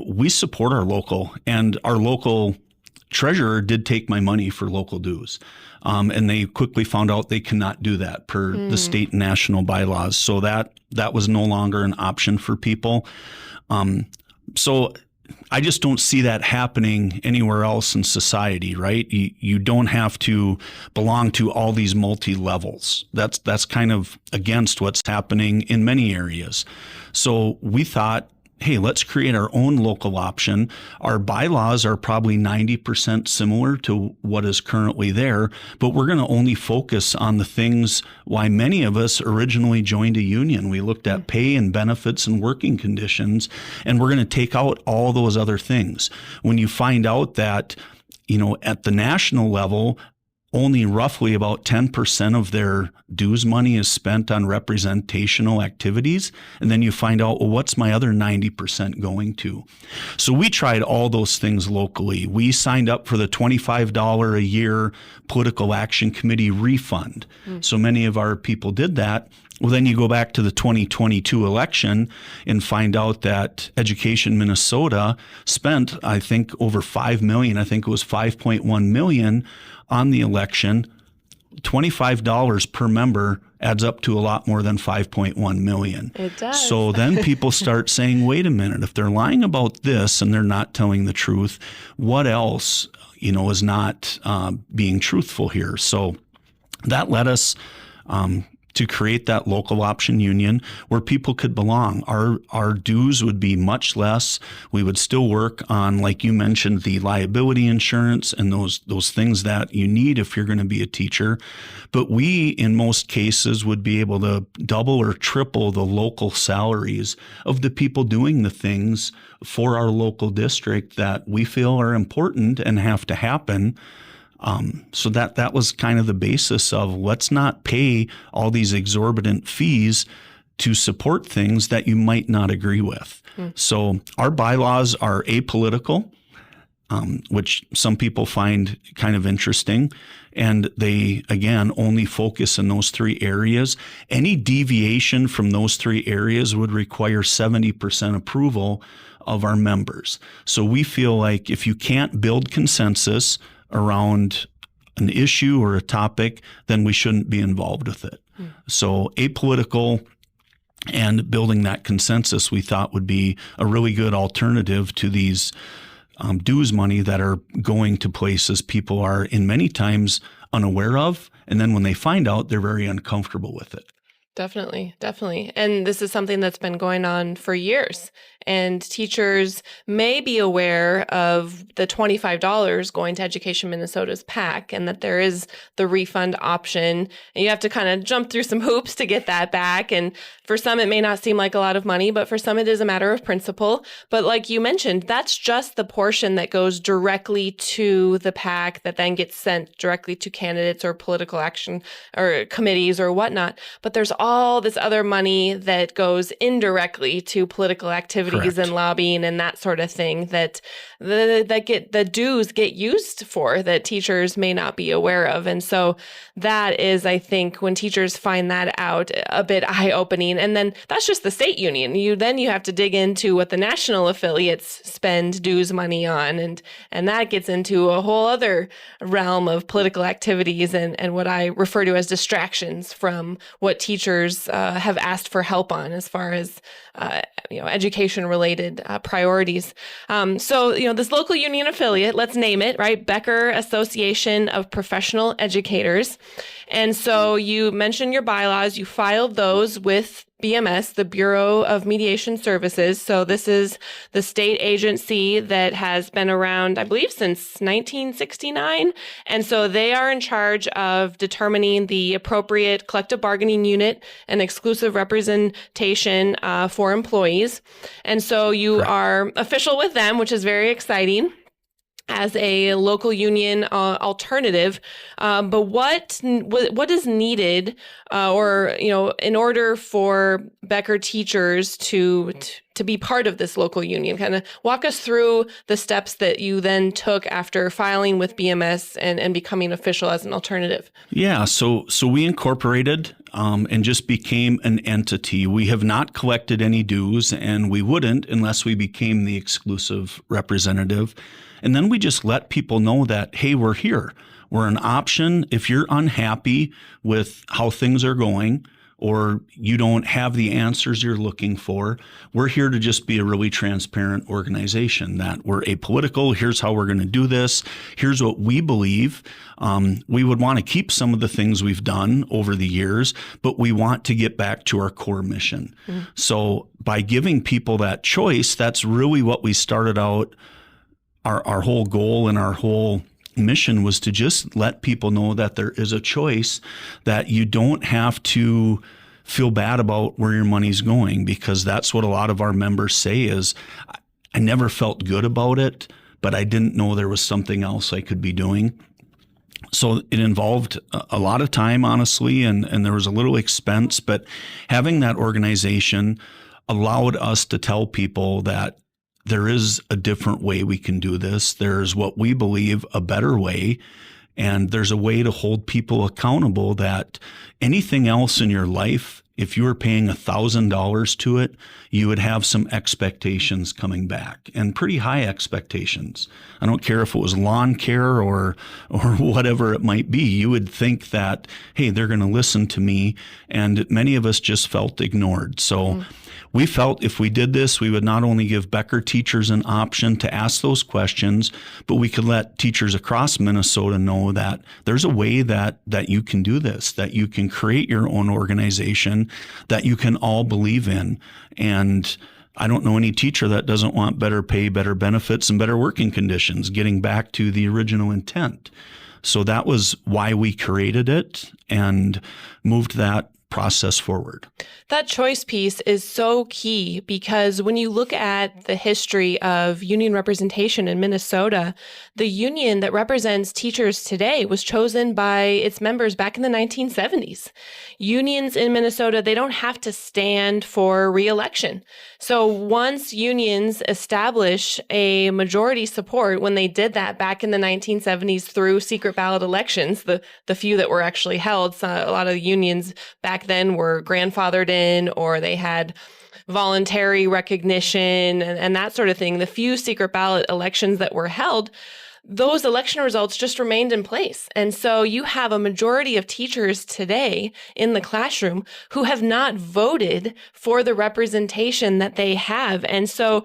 We support our local, and our local treasurer did take my money for local dues. And they quickly found out they cannot do that per the state and national bylaws. So that was no longer an option for people. So I just don't see that happening anywhere else in society, right? You don't have to belong to all these multi-levels. That's kind of against what's happening in many areas. So we thought, hey, let's create our own local option. Our bylaws are probably 90% similar to what is currently there, but we're going to only focus on the things why many of us originally joined a union. We looked at pay and benefits and working conditions, and we're going to take out all those other things. When you find out that, at the national level, only roughly about 10% of their dues money is spent on representational activities. And then you find out, well, what's my other 90% going to? So we tried all those things locally. We signed up for the $25 a year political action committee refund. So many of our people did that. Well, then you go back to the 2022 election and find out that Education Minnesota spent, I think, over $5 million. I think it was $5.1 million on the election. $25 per member adds up to a lot more than $5.1 million. It does. So then people start saying, wait a minute, if they're lying about this and they're not telling the truth, what else, is not being truthful here? So that led us to create that local option union where people could belong. Our dues would be much less. We would still work on, like you mentioned, the liability insurance and those things that you need if you're going to be a teacher. But we, in most cases, would be able to double or triple the local salaries of the people doing the things for our local district that we feel are important and have to happen. So that was kind of the basis of, let's not pay all these exorbitant fees to support things that you might not agree with. So our bylaws are apolitical, which some people find kind of interesting. And they, again, only focus in those 3 areas. Any deviation from those 3 areas would require 70% approval of our members. So we feel like if you can't build consensus around an issue or a topic, then we shouldn't be involved with it. So apolitical and building that consensus we thought would be a really good alternative to these dues money that are going to places people are in many times unaware of. And then when they find out, they're very uncomfortable with it. Definitely, definitely. And this is something that's been going on for years. And teachers may be aware of the $25 going to Education Minnesota's PAC and that there is the refund option. And you have to kind of jump through some hoops to get that back. And for some, it may not seem like a lot of money, but for some, it is a matter of principle. But like you mentioned, that's just the portion that goes directly to the PAC that then gets sent directly to candidates or political action or committees or whatnot. But there's all this other money that goes indirectly to political activities Correct. and lobbying and that sort of thing that the dues get used for that teachers may not be aware of. And so that is, I think, when teachers find that out, a bit eye-opening. And then that's just the state union. You have to dig into what the national affiliates spend dues money on. And that gets into a whole other realm of political activities and what I refer to as distractions from what teachers have asked for help on as far as education-related priorities. So this local union affiliate, let's name it, right? Becker Association of Professional Educators. And so you mentioned your bylaws. You filed those with BMS, the Bureau of Mediation Services. So this is the state agency that has been around, I believe, since 1969. And so they are in charge of determining the appropriate collective bargaining unit and exclusive representation for employees. And so you are official with them, which is very exciting as a local union alternative. But what is needed in order for Becker teachers to be part of this local union? Kind of walk us through the steps that you then took after filing with BMS and becoming official as an alternative. Yeah, so we incorporated and just became an entity. We have not collected any dues, and we wouldn't unless we became the exclusive representative. And then we just let people know that, hey, we're here. We're an option. If you're unhappy with how things are going or you don't have the answers you're looking for, we're here to just be a really transparent organization, that we're apolitical. Here's how we're going to do this. Here's what we believe. We would want to keep some of the things we've done over the years, but we want to get back to our core mission. Mm-hmm. So by giving people that choice, that's really what we started out. Our whole goal and our whole mission was to just let people know that there is a choice, that you don't have to feel bad about where your money's going, because that's what a lot of our members say is, I never felt good about it, but I didn't know there was something else I could be doing. So it involved a lot of time, honestly, and there was a little expense, but having that organization allowed us to tell people that there is a different way we can do this. There's what we believe a better way. And there's a way to hold people accountable, that anything else in your life, if you were paying $1,000 to it, you would have some expectations coming back, and pretty high expectations. I don't care if it was lawn care or whatever it might be. You would think that, hey, they're going to listen to me. And many of us just felt ignored. So we felt if we did this, we would not only give Becker teachers an option to ask those questions, but we could let teachers across Minnesota know that there's a way that you can do this, that you can create your own organization that you can all believe in. And I don't know any teacher that doesn't want better pay, better benefits, and better working conditions, getting back to the original intent. So that was why we created it and moved that process forward. That choice piece is so key, because when you look at the history of union representation in Minnesota, the union that represents teachers today was chosen by its members back in the 1970s. Unions in Minnesota, they don't have to stand for re-election. So once unions establish a majority support, when they did that back in the 1970s through secret ballot elections, the few that were actually held, so a lot of the unions back then were grandfathered in, or they had voluntary recognition and that sort of thing. The few secret ballot elections that were held, those election results just remained in place. And so you have a majority of teachers today in the classroom who have not voted for the representation that they have. And so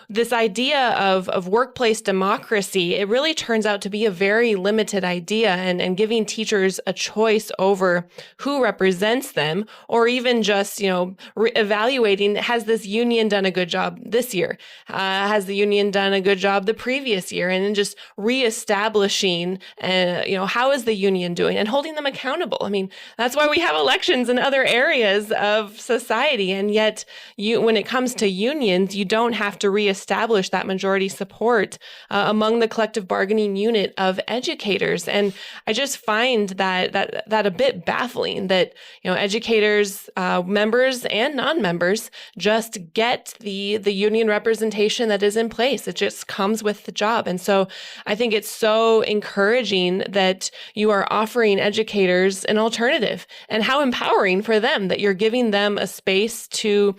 this idea of workplace democracy, it really turns out to be a very limited idea, and giving teachers a choice over who represents them, or even just, evaluating, has this union done a good job this year? Has the union done a good job the previous year? And then just reestablishing, how is the union doing, and holding them accountable. I mean, that's why we have elections in other areas of society. And yet when it comes to unions, you don't have to reestablish that majority support among the collective bargaining unit of educators. And I just find that a bit baffling that, educators, members and non-members just get the union representation that is in place. It just comes with the job. And so I think it's so encouraging that you are offering educators an alternative, and how empowering for them that you're giving them a space to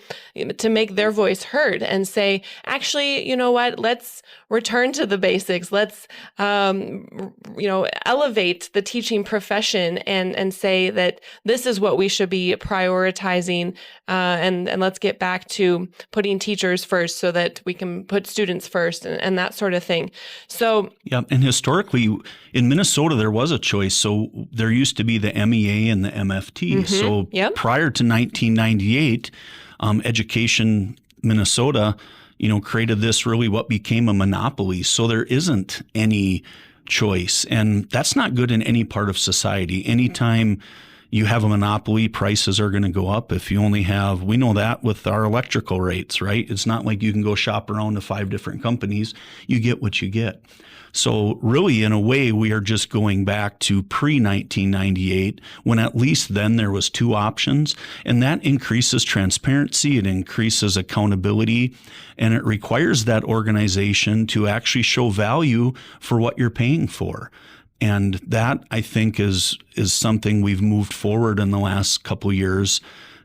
make their voice heard and say, actually, you know what, let's return to the basics. Let's, elevate the teaching profession and say that this is what we should be prioritizing. And let's get back to putting teachers first so that we can put students first and that sort of thing. So, yeah. And historically in Minnesota, there was a choice. So there used to be the MEA and the MFT. Mm-hmm. So prior to 1998, Education Minnesota, created this really what became a monopoly. So there isn't any choice. And that's not good in any part of society. Anytime you have a monopoly, prices are going to go up. If you only have, we know that with our electrical rates, right? It's not like you can go shop around to 5 different companies. You get what you get. So really, in a way, we are just going back to pre-1998, when at least then there was 2 options, and that increases transparency, it increases accountability, and it requires that organization to actually show value for what you're paying for. And that, I think, is something we've moved forward in the last couple years,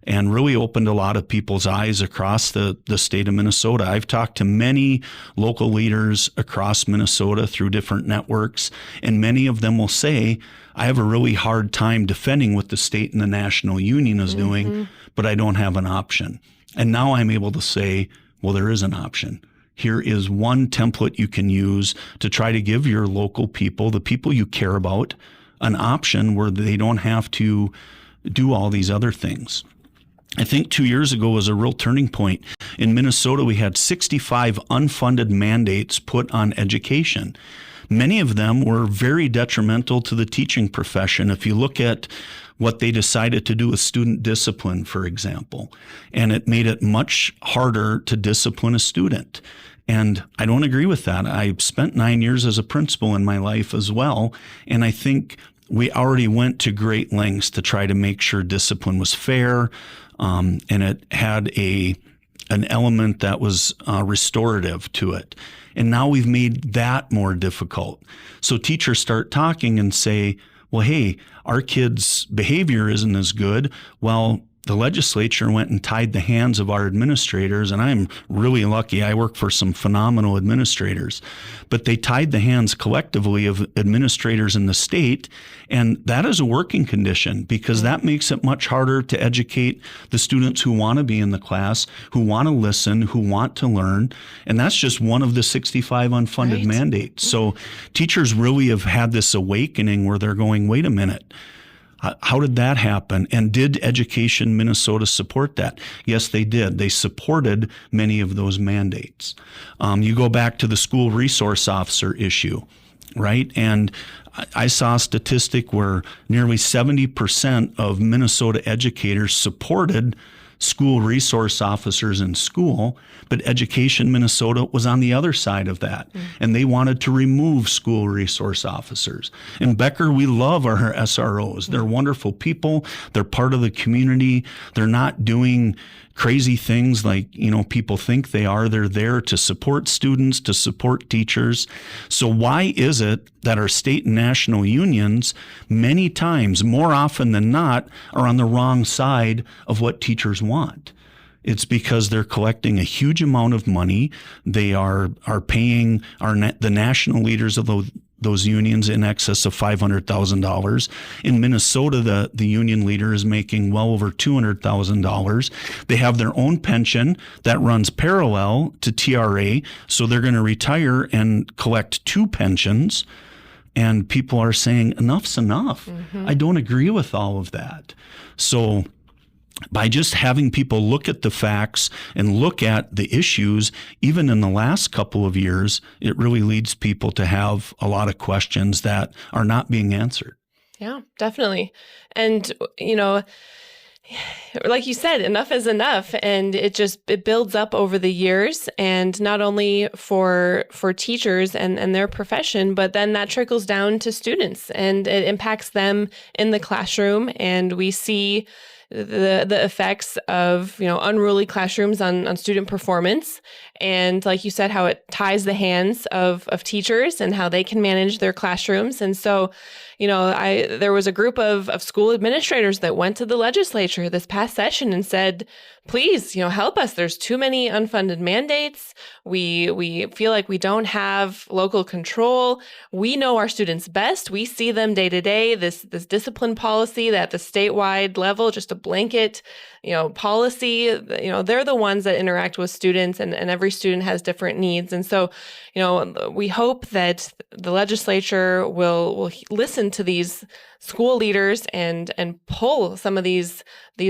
and really opened a lot of people's eyes across the state of Minnesota. I've talked to many local leaders across Minnesota through different networks, and many of them will say, I have a really hard time defending what the state and the national union is doing, but I don't have an option. And now I'm able to say, well, there is an option. Here is one template you can use to try to give your local people, the people you care about, an option where they don't have to do all these other things. I think 2 years ago was a real turning point. In Minnesota, we had 65 unfunded mandates put on education. Many of them were very detrimental to the teaching profession. If you look at what they decided to do with student discipline, for example, and it made it much harder to discipline a student. And I don't agree with that. I spent 9 years as a principal in my life as well, and I think we already went to great lengths to try to make sure discipline was fair, and it had an element that was restorative to it. And now we've made that more difficult. So teachers start talking and say, well, hey, our kids' behavior isn't as good. Well, the legislature went and tied the hands of our administrators, and I'm really lucky. I work for some phenomenal administrators, but they tied the hands collectively of administrators in the state, and that is a working condition because that makes it much harder to educate the students who want to be in the class, who want to listen, who want to learn, and that's just one of the 65 unfunded mandates. So teachers really have had this awakening where they're going, wait a minute, how did that happen? And did Education Minnesota support that? Yes, they did. They supported many of those mandates. You go back to the school resource officer issue, right? And I saw a statistic where nearly 70% of Minnesota educators supported school resource officers in school, but Education Minnesota was on the other side of that. And they wanted to remove school resource officers. In Becker, we love our SROs. They're wonderful people. They're part of the community. They're not doing crazy things like, people think they are. They're there to support students, to support teachers. So why is it that our state and national unions, many times, more often than not, are on the wrong side of what teachers want? It's because they're collecting a huge amount of money. They are paying the national leaders of those unions in excess of $500,000. In Minnesota, the union leader is making well over $200,000. They have their own pension that runs parallel to TRA, so they're going to retire and collect two pensions. And people are saying, enough's enough. I don't agree with all of that. So by just having people look at the facts and look at the issues, even in the last couple of years, it really leads people to have a lot of questions that are not being answered. Yeah, definitely. And, like you said, enough is enough, and it builds up over the years, and not only for teachers and their profession, but then that trickles down to students, and it impacts them in the classroom, and we see the effects of unruly classrooms on student performance, and like you said, how it ties the hands of teachers and how they can manage their classrooms. And so there was a group of school administrators that went to the legislature this past session and said, please, help us. There's too many unfunded mandates. We feel like we don't have local control. We know our students best. We see them day to day. This discipline policy that at the statewide level, just a blanket, policy, they're the ones that interact with students, and every student has different needs. And so, we hope that the legislature will listen to these school leaders and pull some of these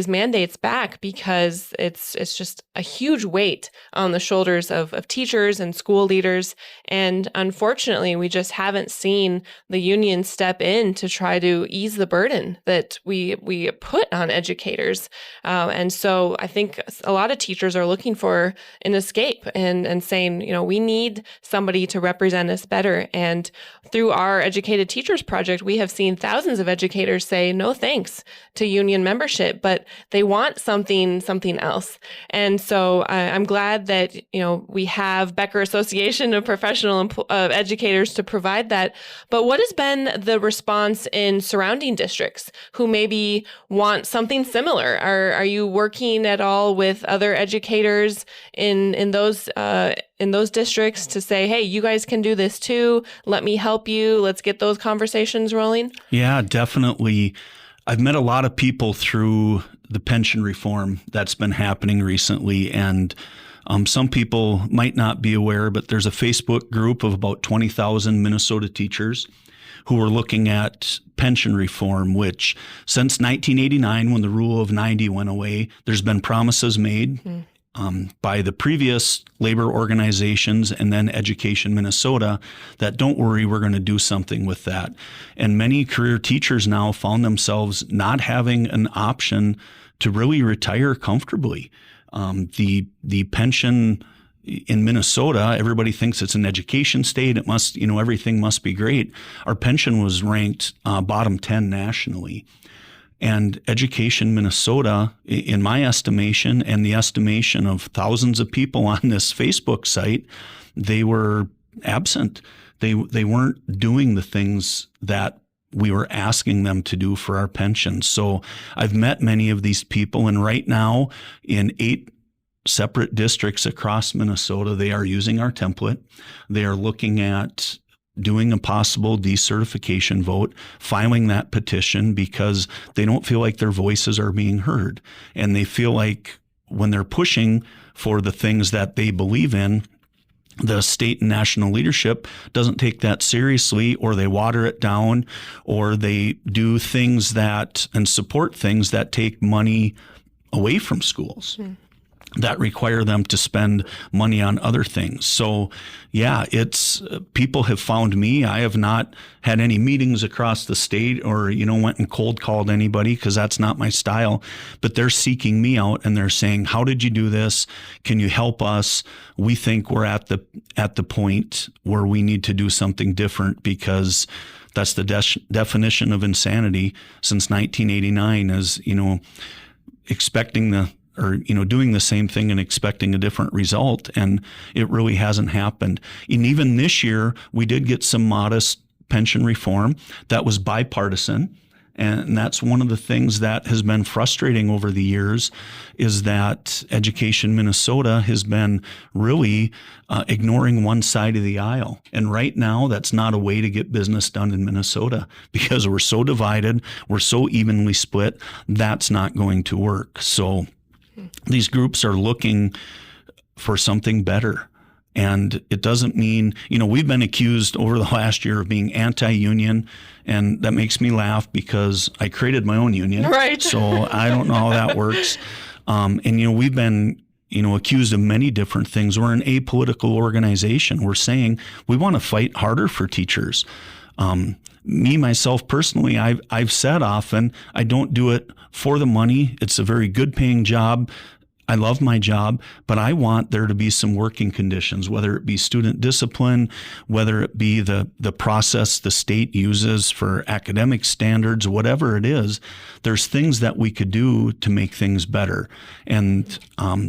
mandates back, because it's just a huge weight on the shoulders of teachers and school leaders. And unfortunately, we just haven't seen the union step in to try to ease the burden that we put on educators. And so I think a lot of teachers are looking for an escape and saying, we need somebody to represent us better. And through our Educated Teachers Project, we have seen thousands of educators say no thanks to union membership, but they want something else. And so I'm glad that we have Becker Association of Professional Educators to provide that. But what has been the response in surrounding districts who maybe want something similar? Are you working at all with other educators in those districts to say, hey, you guys can do this too. Let me help you. Let's get those conversations rolling. Yeah, definitely. I've met a lot of people through the pension reform that's been happening recently. And some people might not be aware, but there's a Facebook group of about 20,000 Minnesota teachers who are looking at pension reform, which since 1989, when the rule of 90 went away, there's been promises made by the previous labor organizations and then Education Minnesota that don't worry, we're going to do something with that. And many career teachers now found themselves not having an option to really retire comfortably. The pension in Minnesota, everybody thinks it's an education state. It must, everything must be great. Our pension was ranked bottom 10 nationally. And Education Minnesota, in my estimation and the estimation of thousands of people on this Facebook site, they were absent. They weren't doing the things that we were asking them to do for our pensions. So I've met many of these people, and right now in 8 separate districts across Minnesota, they are using our template. They are looking at doing a possible decertification vote, filing that petition, because they don't feel like their voices are being heard. And they feel like when they're pushing for the things that they believe in, the state and national leadership doesn't take that seriously, or they water it down, or they do things that and support things that take money away from schools. That require them to spend money on other things. So yeah, it's people have found me. I have not had any meetings across the state or, went and cold called anybody, because that's not my style, but they're seeking me out and they're saying, how did you do this? Can you help us? We think we're at the point where we need to do something different, because that's the definition of insanity since 1989 is, expecting doing the same thing and expecting a different result. And it really hasn't happened. And even this year, we did get some modest pension reform that was bipartisan. And that's one of the things that has been frustrating over the years, is that Education Minnesota has been really ignoring one side of the aisle. And right now, that's not a way to get business done in Minnesota, because we're so divided, we're so evenly split, that's not going to work. So these groups are looking for something better. And it doesn't mean, we've been accused over the last year of being anti-union, and that makes me laugh because I created my own union. Right. So I don't know how that works. And we've been, accused of many different things. We're an apolitical organization. We're saying we want to fight harder for teachers. Me, myself, personally, I've said often, I don't do it for the money. It's a very good paying job. I love my job, but I want there to be some working conditions, whether it be student discipline, whether it be the process the state uses for academic standards, whatever it is. There's things that we could do to make things better. And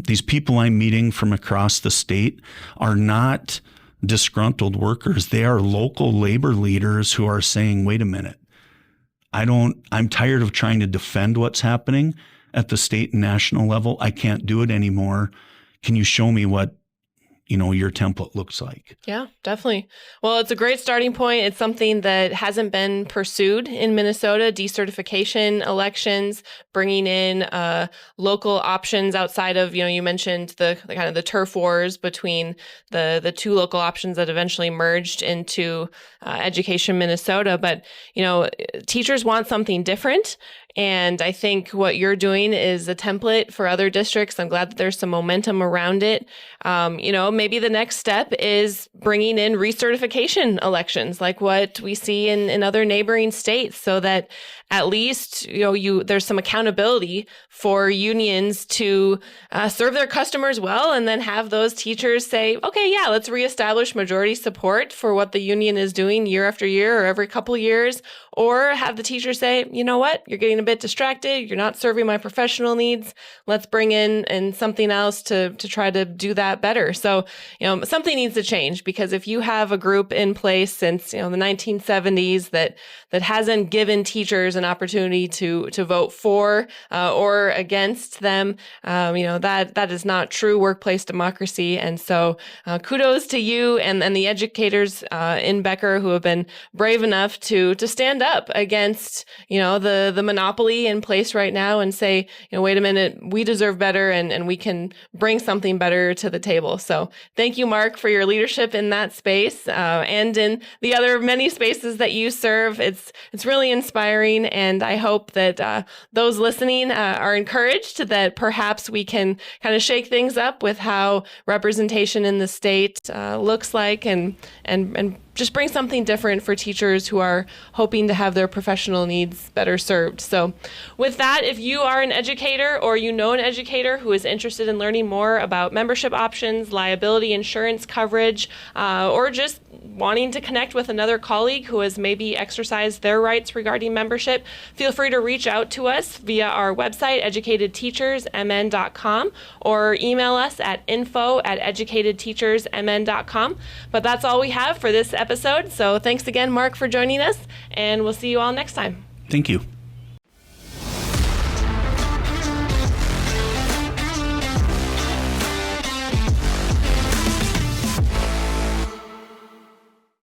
these people I'm meeting from across the state are not disgruntled workers. They are local labor leaders who are saying, wait a minute, I'm tired of trying to defend what's happening at the state and national level. I can't do it anymore. Can you show me what, your template looks like? Yeah, definitely. Well, it's a great starting point. It's something that hasn't been pursued in Minnesota, decertification elections, bringing in local options outside of, you mentioned the kind of the turf wars between the two local options that eventually merged into Education Minnesota. But, teachers want something different. And I think what you're doing is a template for other districts. I'm glad that there's some momentum around it. Maybe the next step is bringing in recertification elections, like what we see in other neighboring states, so that at least, there's some accountability for unions to serve their customers well, and then have those teachers say, okay, yeah, let's reestablish majority support for what the union is doing year after year or every couple years, or have the teachers say, you know what, you're getting a bit distracted, you're not serving my professional needs, let's bring in something else to try to do that better. So, something needs to change, because if you have a group in place since, the 1970s that hasn't given teachers an opportunity to vote for or against them, that is not true workplace democracy. And so kudos to you and the educators in Becker who have been brave enough to stand up against, the monopoly in place right now and say, wait a minute, we deserve better, and we can bring something better to the table. So thank you, Mark, for your leadership in that space and in the other many spaces that you serve. It's really inspiring, and I hope that those listening are encouraged that perhaps we can kind of shake things up with how representation in the state looks like, and just bring something different for teachers who are hoping to have their professional needs better served. So with that, if you are an educator or you know an educator who is interested in learning more about membership options, liability insurance coverage, or just wanting to connect with another colleague who has maybe exercised their rights regarding membership, feel free to reach out to us via our website, educatedteachersmn.com, or email us at info@educatedteachersmn.com. But that's all we have for this episode. So thanks again, Mark, for joining us, and we'll see you all next time. Thank you.